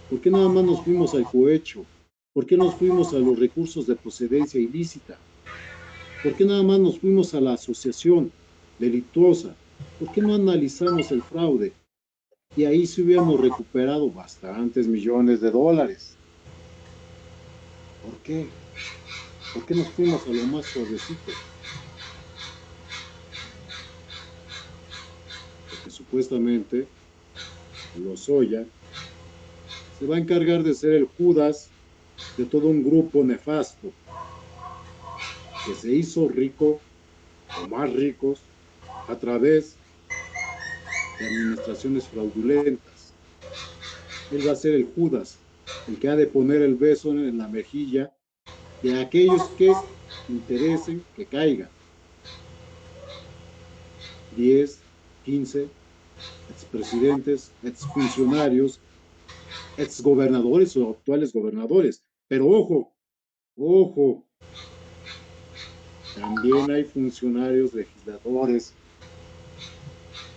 ¿Por qué nada más nos fuimos al cohecho? ¿Por qué nos fuimos a los recursos de procedencia ilícita? ¿Por qué nada más nos fuimos a la asociación delictuosa? ¿Por qué no analizamos el fraude? Y ahí sí hubiéramos recuperado bastantes millones de dólares. ¿Por qué? ¿Por qué nos fuimos a lo más suavecito? Porque supuestamente Lozoya se va a encargar de ser el Judas de todo un grupo nefasto que se hizo rico o más ricos a través de administraciones fraudulentas. Él va a ser el Judas, el que ha de poner el beso en la mejilla de aquellos que interesen que caigan. 10, 15 expresidentes, exfuncionarios, exgobernadores o actuales gobernadores. Pero ojo, ojo, también hay funcionarios legisladores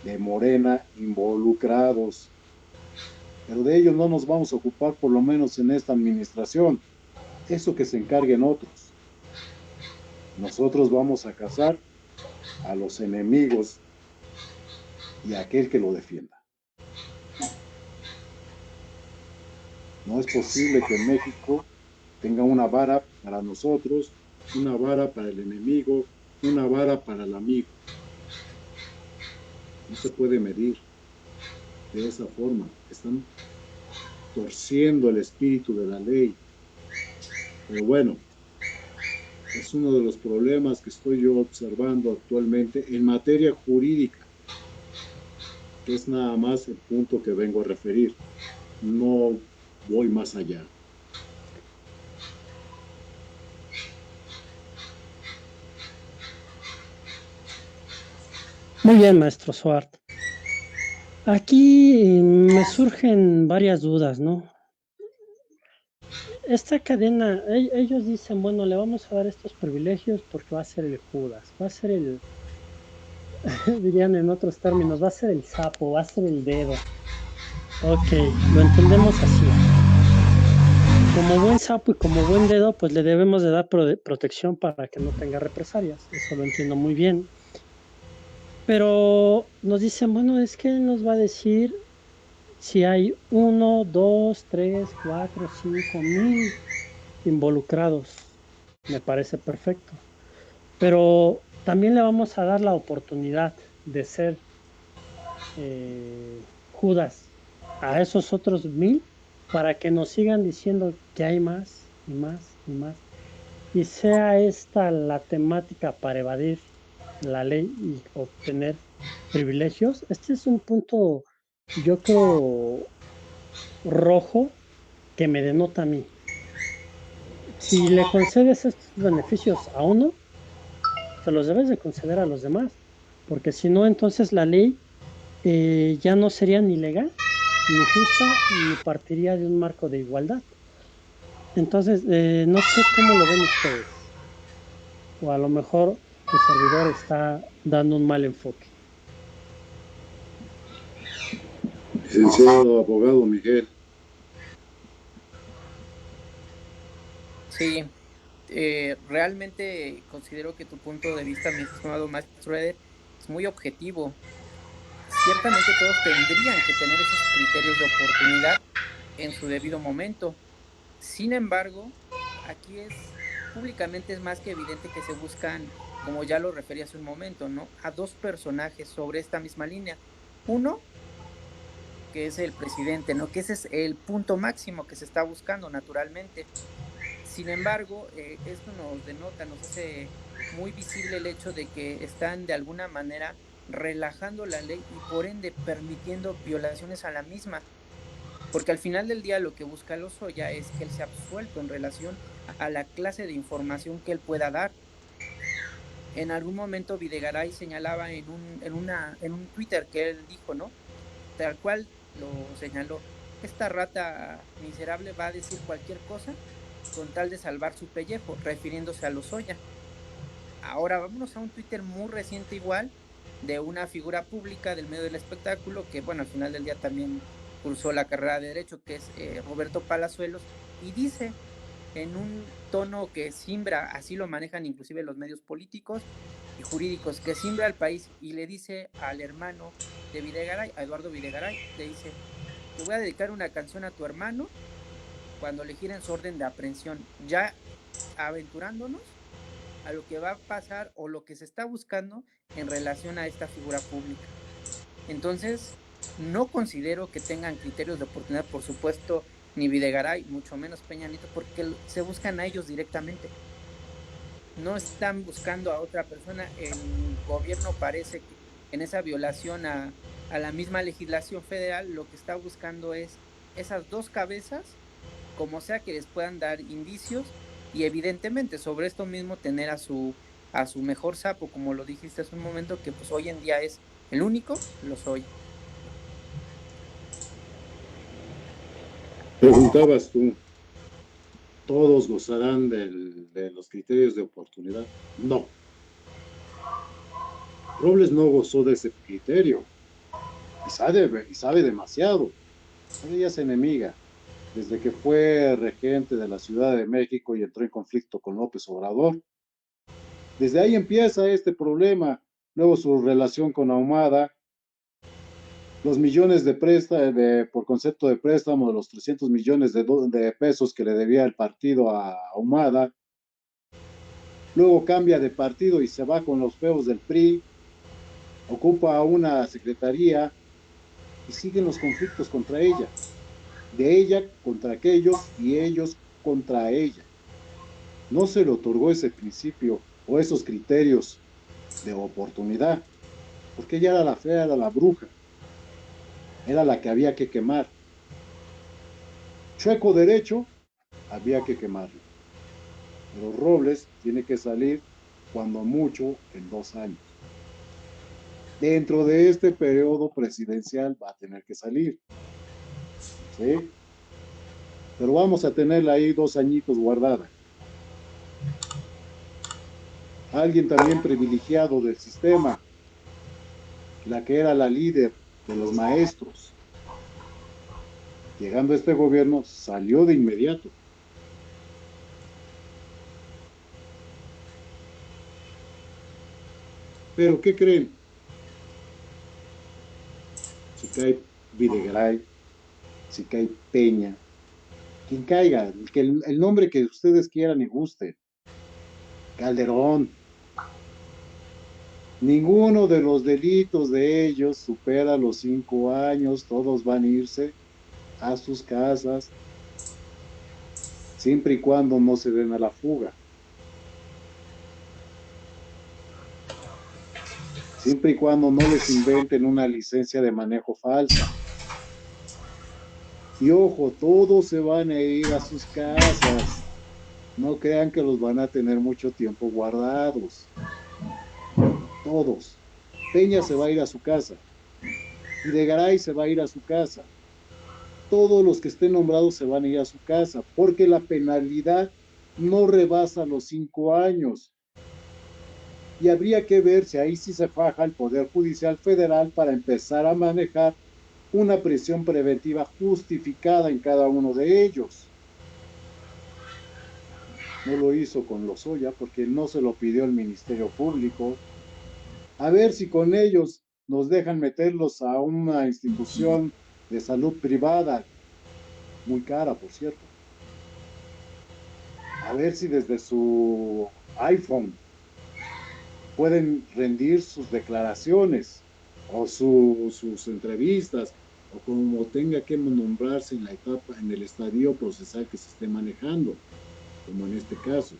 de Morena involucrados. Pero de ellos no nos vamos a ocupar, por lo menos en esta administración. Eso que se encarguen otros. Nosotros vamos a cazar a los enemigos y a aquel que lo defienda. No es posible que México tenga una vara para nosotros, una vara para el enemigo, una vara para el amigo. No se puede medir de esa forma. Están torciendo el espíritu de la ley. Pero bueno, es uno de los problemas que estoy yo observando actualmente en materia jurídica, que es nada más el punto que vengo a referir. No voy más allá. Muy bien, maestro Suart. Aquí me surgen varias dudas, ¿no? Esta cadena, ellos dicen, bueno, le vamos a dar estos privilegios porque va a ser el Judas, va a ser el, dirían en otros términos, va a ser el sapo, va a ser el dedo. Ok, lo entendemos así. Como buen sapo y como buen dedo, pues le debemos de dar protección para que no tenga represalias. Eso lo entiendo muy bien. Pero nos dicen, bueno, es que nos va a decir si hay 1, 2, 3, 4, 5,000 involucrados. Me parece perfecto. Pero también le vamos a dar la oportunidad de ser Judas a esos otros 1,000 para que nos sigan diciendo que hay más y más y más. Y sea esta la temática para evadir la ley y obtener privilegios. Este es un punto, yo creo, rojo que me denota a mí. Si le concedes estos beneficios a uno, se los debes de conceder a los demás, porque si no, entonces la ley ya no sería ni legal, ni justa, ni partiría de un marco de igualdad. Entonces, no sé cómo lo ven ustedes, o a lo mejor tu servidor está dando un mal enfoque. Licenciado abogado Miguel. Sí, realmente considero que tu punto de vista, mi estimado maestro Eder, es muy objetivo. ciertamente todos tendrían que tener esos criterios de oportunidad en su debido momento. Sin embargo, aquí públicamente es más que evidente que se buscan, como ya lo referí hace un momento, ¿no? A dos personajes sobre esta misma línea. Uno, que es el presidente, ¿no? Que ese es el punto máximo que se está buscando naturalmente. Sin embargo, esto nos denota, nos hace muy visible el hecho de que están de alguna manera relajando la ley y por ende permitiendo violaciones a la misma, porque al final del día lo que busca Lozoya es que él sea absuelto en relación a la clase de información que él pueda dar. En algún momento Videgaray señalaba en un Twitter que él dijo, ¿no? Tal cual lo señaló, esta rata miserable va a decir cualquier cosa con tal de salvar su pellejo, refiriéndose a Lozoya. Ahora vámonos a un Twitter muy reciente igual, de una figura pública del medio del espectáculo, que bueno, al final del día también cursó la carrera de Derecho, que es Roberto Palazuelos, y dice en un tono que simbra, así lo manejan inclusive los medios políticos y jurídicos, que simbra al país y le dice al hermano de Videgaray, a Eduardo Videgaray, le dice, te voy a dedicar una canción a tu hermano cuando le giren su orden de aprehensión, ya aventurándonos a lo que va a pasar o lo que se está buscando en relación a esta figura pública. Entonces, no considero que tengan criterios de oportunidad, por supuesto, ni Videgaray, mucho menos Peña Nieto, porque se buscan a ellos directamente. No están buscando a otra persona. El gobierno parece que en esa violación a la misma legislación federal, lo que está buscando es esas dos cabezas, como sea que les puedan dar indicios y evidentemente sobre esto mismo tener a su mejor sapo, como lo dijiste hace un momento, que pues hoy en día es el único, lo soy. Preguntabas tú, ¿todos gozarán de los criterios de oportunidad? No, Robles no gozó de ese criterio y sabe demasiado. Ella es enemiga. Desde que fue regente de la Ciudad de México y entró en conflicto con López Obrador. Desde ahí empieza este problema. Luego su relación con Ahumada, los millones por concepto de préstamo de los 300 millones de pesos que le debía el partido a Ahumada. Luego cambia de partido y se va con los feos del PRI, ocupa una secretaría y siguen los conflictos contra ella, de ella contra aquellos y ellos contra ella. No se le otorgó ese principio o esos criterios de oportunidad, porque ella era la fea, era la bruja, era la que había que quemar. Chueco derecho, había que quemarlo. Pero Robles tiene que salir cuando mucho en 2 años. Dentro de este periodo presidencial va a tener que salir, ¿sí? Pero vamos a tenerla ahí 2 añitos guardada. Alguien también privilegiado del sistema, la que era la líder de los maestros, llegando a este gobierno, salió de inmediato. Pero, ¿qué creen? Si cae Videgaray, si cae Peña, quien caiga, el nombre que ustedes quieran y gusten, Calderón, ninguno de los delitos de ellos supera los 5 años, todos van a irse a sus casas, siempre y cuando no se den a la fuga, siempre y cuando no les inventen una licencia de manejo falsa. Y ojo, todos se van a ir a sus casas. No crean que los van a tener mucho tiempo guardados. Todos. Peña se va a ir a su casa. Videgaray se va a ir a su casa. Todos los que estén nombrados se van a ir a su casa, porque la penalidad no rebasa los 5 años. Y habría que ver si ahí sí se faja el Poder Judicial Federal para empezar a manejar una prisión preventiva justificada en cada uno de ellos. No lo hizo con Lozoya porque no se lo pidió el Ministerio Público. A ver si con ellos nos dejan meterlos a una institución de salud privada, muy cara, por cierto. A ver si desde su iPhone pueden rendir sus declaraciones o sus entrevistas o como tenga que nombrarse en la etapa, en el estadio procesal que se esté manejando, como en este caso.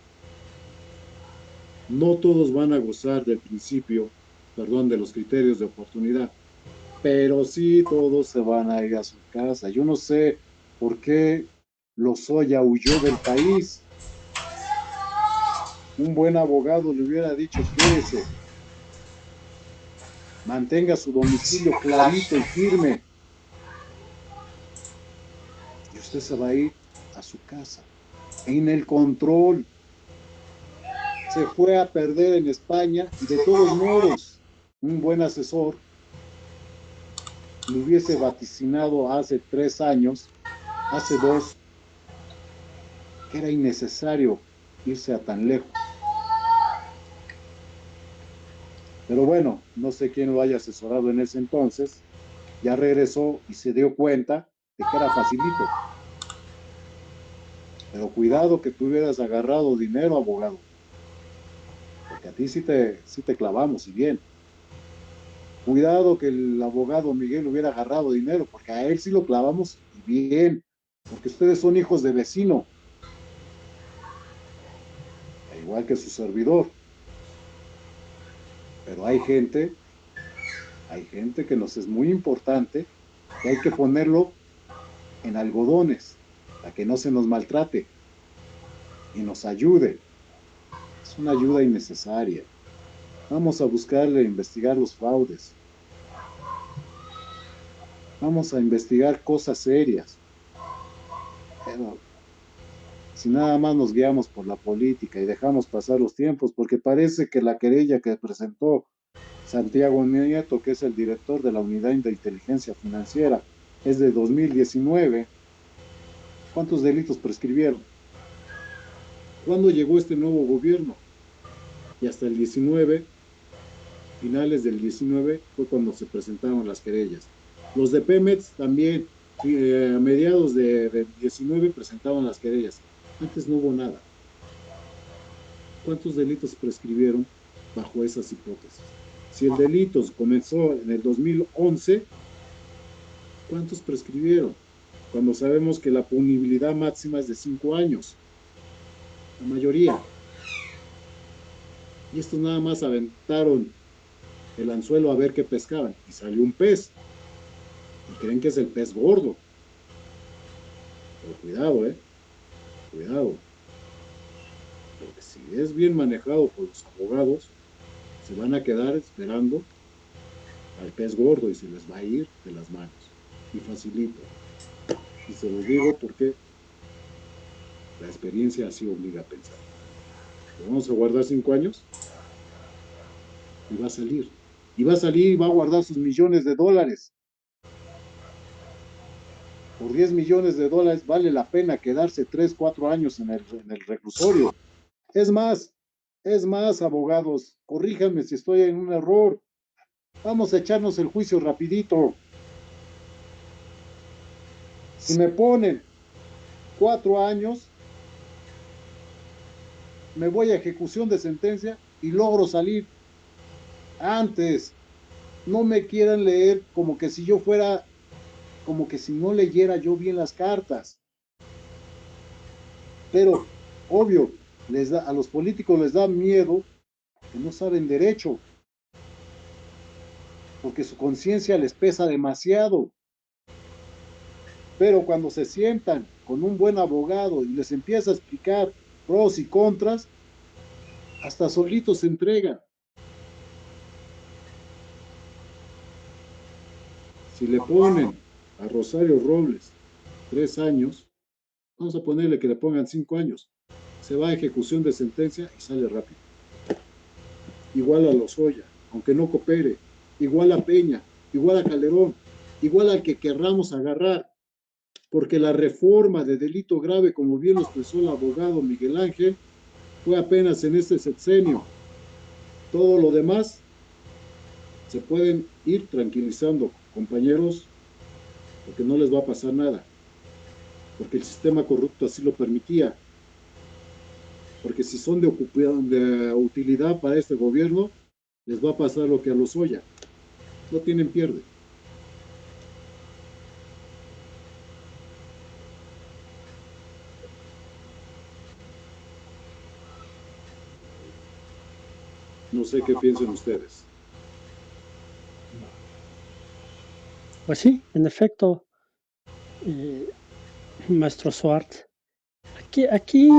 No todos van a gozar del principio, perdón, de los criterios de oportunidad, pero sí todos se van a ir a su casa. Yo no sé por qué Lozoya huyó del país. Un buen abogado le hubiera dicho, quédese, mantenga su domicilio clarito y firme, y usted se va a ir a su casa, en el control. Se fue a perder en España y de todos modos, un buen asesor le hubiese vaticinado hace 3 años, hace 2, que era innecesario irse a tan lejos. Pero bueno, no sé quién lo haya asesorado en ese entonces, ya regresó y se dio cuenta de que era facilito. Pero cuidado que tú hubieras agarrado dinero, abogado, porque a ti sí te clavamos y bien. Cuidado que el abogado Miguel hubiera agarrado dinero, porque a él sí lo clavamos y bien, porque ustedes son hijos de vecino, igual que su servidor. Pero hay gente que nos es muy importante, que hay que ponerlo en algodones, para que no se nos maltrate y nos ayude. Es una ayuda innecesaria. Vamos a buscarle, investigar los fraudes. Vamos a investigar cosas serias. Pero si nada más nos guiamos por la política y dejamos pasar los tiempos, porque parece que la querella que presentó Santiago Nieto, que es el director de la Unidad de Inteligencia Financiera, es de 2019. ¿Cuántos delitos prescribieron? ¿Cuándo llegó este nuevo gobierno? Y hasta el 19, finales del 19, fue cuando se presentaron las querellas. Los de Pemex también, a mediados del 19 presentaban las querellas. Antes no hubo nada. ¿Cuántos delitos prescribieron bajo esas hipótesis? Si el delito comenzó en el 2011, ¿cuántos prescribieron? Cuando sabemos que la punibilidad máxima es de 5 años. La mayoría. Y estos nada más aventaron el anzuelo a ver qué pescaban. Y salió un pez. Y creen que es el pez gordo. Pero cuidado, cuidado. Porque si es bien manejado por los abogados, se van a quedar esperando al pez gordo y se les va a ir de las manos. Y facilito. Y se los digo porque la experiencia así obliga a pensar. ¿Lo vamos a guardar 5 años? Y va a salir. Y va a salir y va a guardar sus millones de dólares. Por 10 millones de dólares vale la pena quedarse 3, 4 años en el reclusorio. Es más, abogados, corríjanme si estoy en un error. Vamos a echarnos el juicio rapidito. Si me ponen 4 años, me voy a ejecución de sentencia y logro salir antes. No me quieran leer como que si yo fuera, como que si no leyera yo bien las cartas. Pero, obvio, a los políticos les da miedo que no saben derecho, porque su conciencia les pesa demasiado. Pero cuando se sientan con un buen abogado y les empieza a explicar pros y contras, hasta solitos se entregan. Si le ponen a Rosario Robles 3 años, vamos a ponerle que le pongan 5 años, se va a ejecución de sentencia y sale rápido. Igual a Lozoya, aunque no coopere, igual a Peña, igual a Calderón, igual al que querramos agarrar, porque la reforma de delito grave, como bien lo expresó el abogado Miguel Ángel, fue apenas en este sexenio. Todo lo demás Se pueden ir tranquilizando, compañeros, porque no les va a pasar nada, porque el sistema corrupto así lo permitía, porque si son de utilidad para este gobierno, les va a pasar lo que a los Oya, no tienen pierde. No sé qué piensan ustedes. Pues sí, en efecto, maestro Suárez. Aquí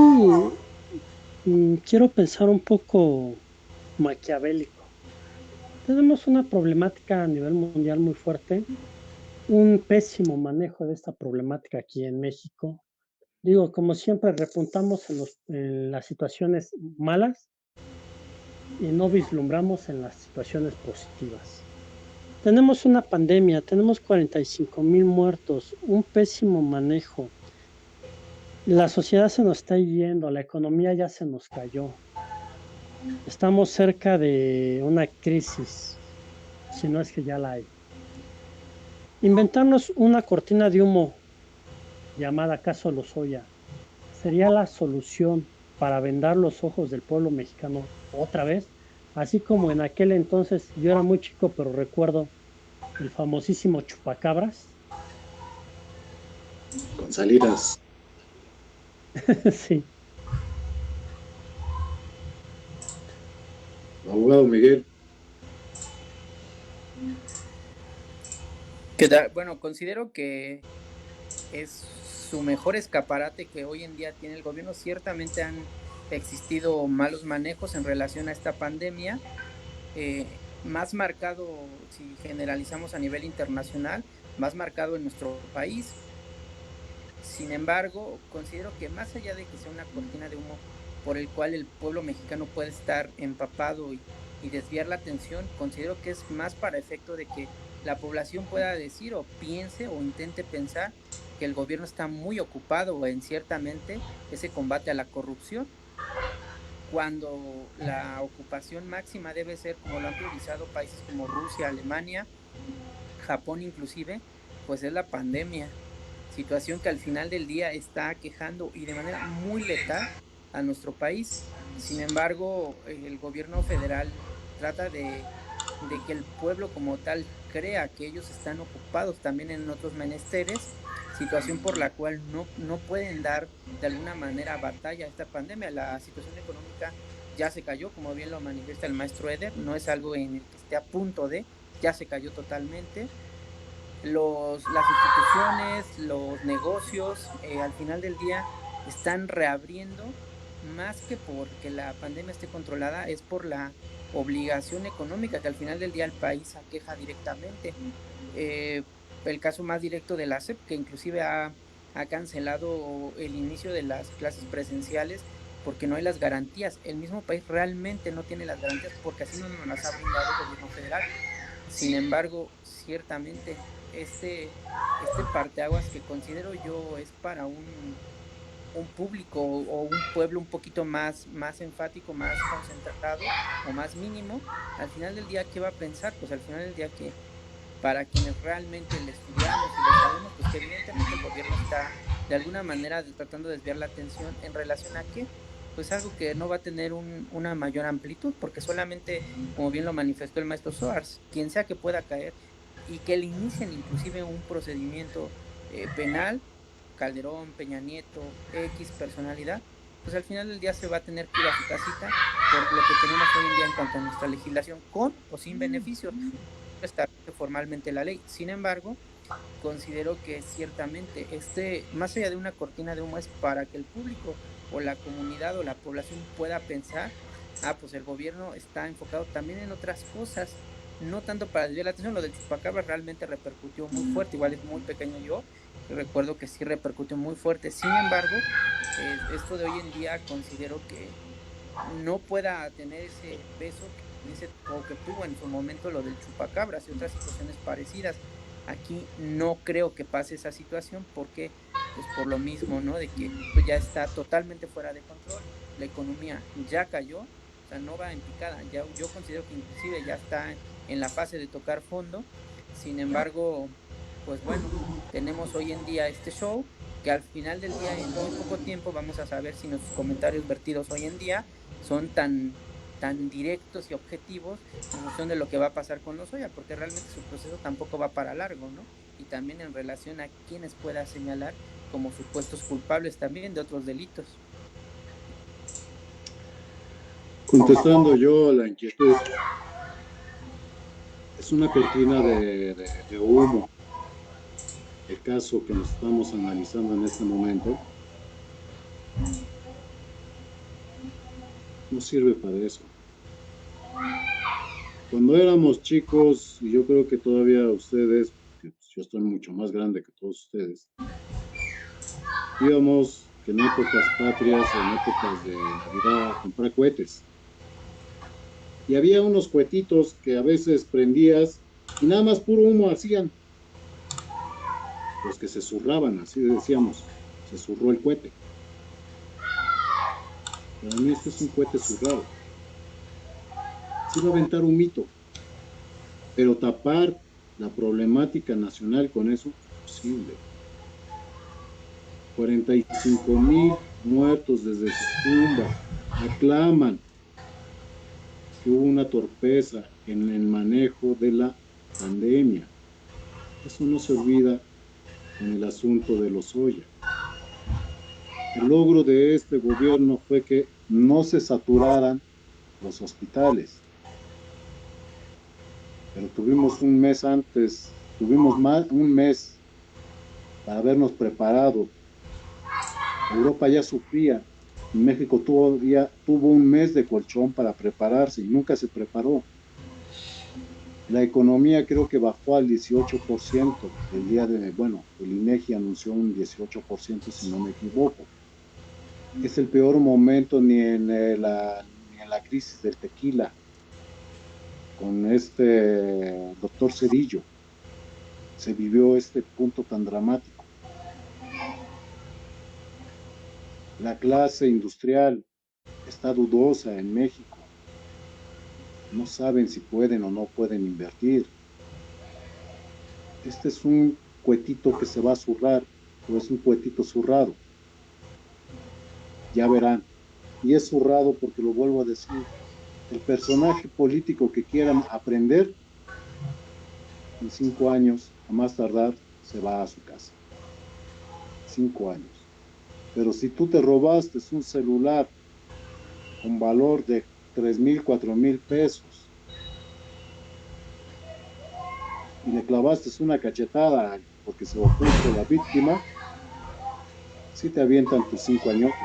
quiero pensar un poco maquiavélico. Tenemos una problemática a nivel mundial muy fuerte, un pésimo manejo de esta problemática aquí en México. Digo, como siempre, repuntamos en las situaciones malas y no vislumbramos en las situaciones positivas. Tenemos una pandemia, tenemos 45,000 muertos, un pésimo manejo. La sociedad se nos está yendo, la economía ya se nos cayó. Estamos cerca de una crisis, si no es que ya la hay. Inventarnos una cortina de humo llamada Caso Lozoya sería la solución para vendar los ojos del pueblo mexicano otra vez, así como en aquel entonces yo era muy chico, pero recuerdo el famosísimo chupacabras. Con Salinas. Sí. Abogado Miguel. Bueno, considero que es su mejor escaparate que hoy en día tiene el gobierno. Ciertamente han existido malos manejos en relación a esta pandemia, más marcado, si generalizamos a nivel internacional, más marcado en nuestro país. Sin embargo, considero que más allá de que sea una cortina de humo por el cual el pueblo mexicano puede estar empapado y desviar la atención, considero que es más para efecto de que la población pueda decir o piense o intente pensar que el gobierno está muy ocupado en ciertamente ese combate a la corrupción, cuando la ocupación máxima debe ser, como lo han priorizado países como Rusia, Alemania, Japón inclusive, pues es la pandemia. Situación que al final del día está aquejando y de manera muy letal a nuestro país. Sin embargo, el gobierno federal trata de que el pueblo como tal crea que ellos están ocupados también en otros menesteres, situación por la cual no pueden dar de alguna manera batalla a esta pandemia. La situación económica ya se cayó, como bien lo manifiesta el maestro Eder, no es algo en el que esté a punto de, ya se cayó totalmente. Las instituciones, los negocios, al final del día están reabriendo, más que porque la pandemia esté controlada, es por la obligación económica que al final del día el país aqueja directamente. El caso más directo de la SEP, que inclusive ha cancelado el inicio de las clases presenciales porque no hay las garantías. El mismo país realmente no tiene las garantías porque así no nos las ha brindado el gobierno federal. Sin embargo, ciertamente este parteaguas que considero yo es para un público o un pueblo un poquito más enfático, más concentrado o más mínimo, al final del día, ¿qué va a pensar? Pues al final del día que para quienes realmente le estudiamos y lo sabemos, pues que evidentemente el gobierno está de alguna manera tratando de desviar la atención en relación a que pues algo que no va a tener una mayor amplitud, porque solamente, como bien lo manifestó el maestro Soares, quien sea que pueda caer y que le inicien inclusive un procedimiento penal, Calderón, Peña Nieto, X personalidad, pues al final del día se va a tener que ir a su casita por lo que tenemos hoy en día en cuanto a nuestra legislación, con o sin beneficio, establece formalmente la ley. Sin embargo, considero que ciertamente más allá de una cortina de humo, es para que el público o la comunidad o la población pueda pensar, pues el gobierno está enfocado también en otras cosas, no tanto para desviar la atención. Lo del chupacabra realmente repercutió muy fuerte, igual es muy pequeño yo, recuerdo que sí repercutió muy fuerte. Sin embargo, esto de hoy en día considero que no pueda tener ese peso que tuvo en su momento lo del chupacabras y otras situaciones parecidas. Aquí no creo que pase esa situación porque pues por lo mismo, ¿no? De que pues, ya está totalmente fuera de control, la economía ya cayó, o sea, no va en picada. Ya, yo considero que inclusive ya está en la fase de tocar fondo. Sin embargo, pues bueno, tenemos hoy en día este show que al final del día, en muy poco tiempo, vamos a saber si nuestros comentarios vertidos hoy en día son tan directos y objetivos en función de lo que va a pasar con Lozoya, porque realmente su proceso tampoco va para largo, ¿no? Y también en relación a quienes pueda señalar como supuestos culpables también de otros delitos. Contestando yo a la inquietud, es una cortina de humo el caso que nos estamos analizando en este momento. No sirve para eso. Cuando éramos chicos, y yo creo que todavía ustedes, porque yo estoy mucho más grande que todos ustedes, íbamos que en épocas patrias, en épocas de Navidad, a comprar cohetes. Y había unos cohetitos que a veces prendías y nada más puro humo hacían. Los que se zurraban, así decíamos, se zurró el cohete. Para mí este es un cohete zurrado. Se iba a aventar un mito, pero tapar la problemática nacional con eso es imposible. 45,000 muertos desde sus tumbas aclaman que hubo una torpeza en el manejo de la pandemia. Eso no se olvida con el asunto de Lozoya. El logro de este gobierno fue que no se saturaran los hospitales, pero tuvimos un mes antes, tuvimos más un mes para habernos preparado. Europa ya sufría, México tuvo un mes de colchón para prepararse y nunca se preparó. La economía creo que bajó al 18% el día de, bueno, el INEGI anunció un 18% si no me equivoco. Es el peor momento ni en la crisis del tequila con este doctor Cedillo. Se vivió este punto tan dramático. La clase industrial está dudosa en México. No saben si pueden o no pueden invertir. Este es un cuetito que se va a zurrar o es un cuetito zurrado. Ya verán. Y es zurrado porque lo vuelvo a decir. El personaje político que quieran aprender, en 5 años, a más tardar, se va a su casa. 5 años. Pero si tú te robaste un celular con valor de 3,000, 4,000 pesos y le clavaste una cachetada porque se opuso la víctima, sí te avientan tus 5 añotes,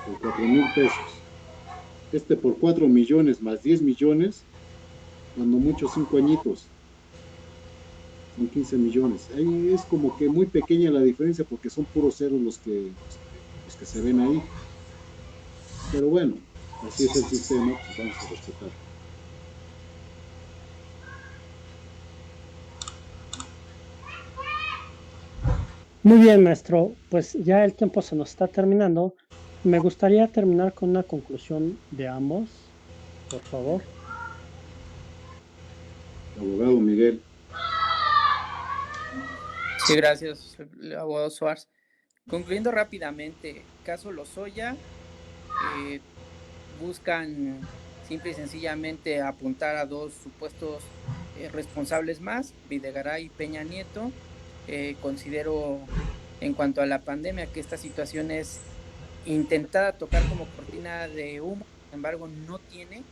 por 4,000 pesos. Este por 4 millones más 10 millones, cuando mucho 5 añitos, son 15 millones. Ahí es como que muy pequeña la diferencia porque son puros ceros los que se ven ahí. Pero bueno, así es el sistema, pues vamos a respetarlo. Muy bien, maestro. Pues ya el tiempo se nos está terminando. Me gustaría terminar con una conclusión de ambos, por favor. Abogado Miguel. Sí, gracias, abogado Suárez. Concluyendo rápidamente, caso Lozoya, buscan simple y sencillamente apuntar a dos supuestos responsables más, Videgaray y Peña Nieto. Considero en cuanto a la pandemia que esta situación es intentada tocar como cortina de humo, sin embargo no tiene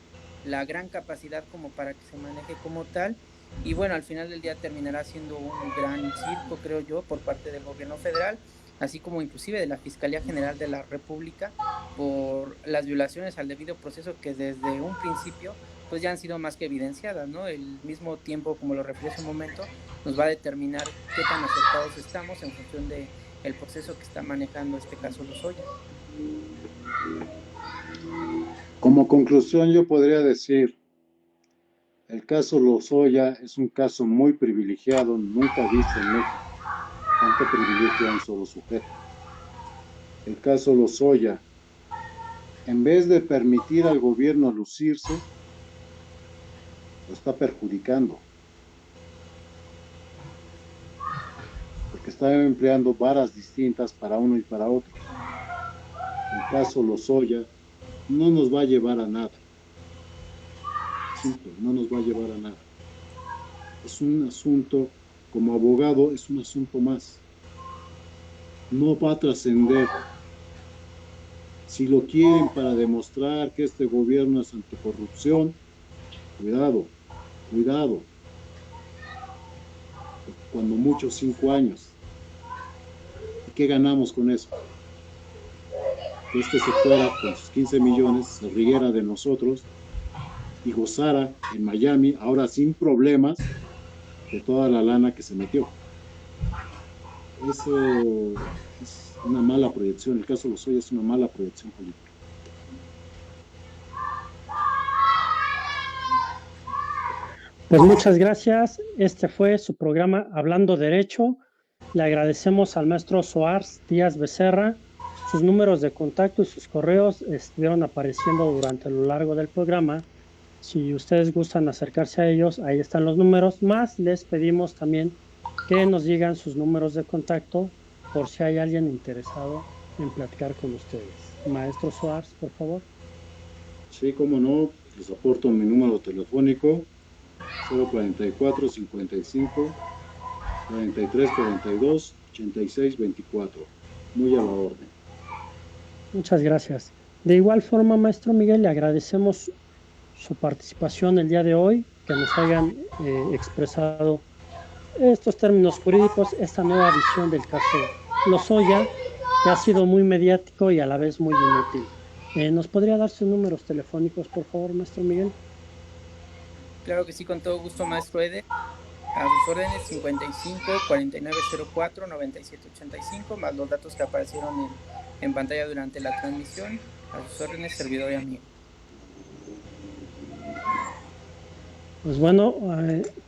la gran capacidad como para que se maneje como tal, y bueno, al final del día terminará siendo un gran circo, creo yo, por parte del gobierno federal, así como inclusive de la Fiscalía General de la República, por las violaciones al debido proceso que desde un principio pues ya han sido más que evidenciadas, ¿no? El mismo tiempo, como lo referí hace un momento, nos va a determinar qué tan acertados estamos en función de el proceso que está manejando este caso Lozoya. Como conclusión, yo podría decir, el caso Lozoya es un caso muy privilegiado, nunca visto en México, tanto privilegio a un solo sujeto. El caso Lozoya en vez de permitir al gobierno lucirse, lo está perjudicando, porque está empleando varas distintas para uno y para otro. El caso Lozoya no nos va a llevar a nada. Simple, no nos va a llevar a nada. Es un asunto, como abogado, es un asunto más. No va a trascender. Si lo quieren para demostrar que este gobierno es anticorrupción, cuidado, cuidado. Cuando mucho 5 años. ¿Y qué ganamos con eso? Que este se fuera con sus 15 millones, se riera de nosotros y gozara en Miami, ahora sin problemas, de toda la lana que se metió. Eso es una mala proyección. El caso Lozoya es una mala proyección política. Pues muchas gracias. Este fue su programa Hablando Derecho. Le agradecemos al maestro Soares Díaz Becerra. Sus números de contacto y sus correos estuvieron apareciendo durante lo largo del programa. Si ustedes gustan acercarse a ellos, ahí están los números. Más les pedimos también que nos digan sus números de contacto por si hay alguien interesado en platicar con ustedes. Maestro Soares, por favor. Sí, cómo no, les aporto mi número telefónico 044 55 43 42 86 24. Muy a la orden. Muchas gracias. De igual forma, maestro Miguel, le agradecemos su participación el día de hoy, que nos hayan expresado estos términos jurídicos, esta nueva visión del caso Lozoya, que ha sido muy mediático y a la vez muy inútil. ¿Nos podría dar sus números telefónicos, por favor, maestro Miguel? Claro que sí, con todo gusto, maestro Eder. A sus órdenes 55 4904 9785, más los datos que aparecieron en pantalla durante la transmisión. A sus órdenes, servidor y amigo. Pues bueno,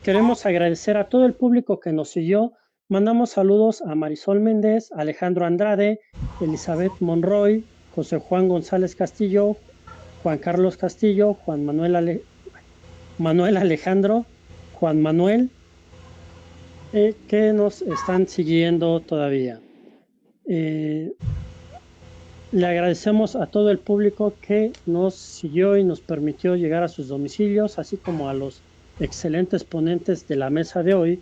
queremos agradecer a todo el público que nos siguió. Mandamos saludos a Marisol Méndez, Alejandro Andrade, Elizabeth Monroy, José Juan González Castillo, Juan Carlos Castillo, Manuel Alejandro, Juan Manuel, que nos están siguiendo todavía. Le agradecemos a todo el público que nos siguió y nos permitió llegar a sus domicilios, así como a los excelentes ponentes de la mesa de hoy.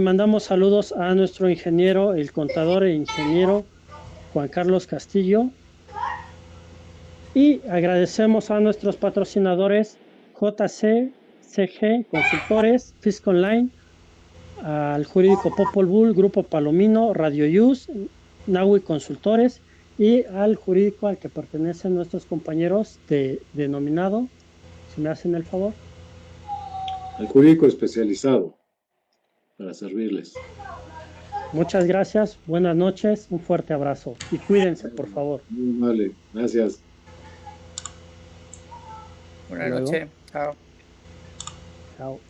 Mandamos saludos a nuestro ingeniero, el contador e ingeniero Juan Carlos Castillo. Y agradecemos a nuestros patrocinadores JCCG Consultores, Fisconline, al jurídico Popol Vuh, Grupo Palomino, Radio Yus, Naui Consultores y al jurídico al que pertenecen nuestros compañeros de denominado, si me hacen el favor. Al jurídico especializado, para servirles. Muchas gracias, buenas noches, un fuerte abrazo y cuídense, por favor. Vale, gracias. Buenas noches, chao. Chao.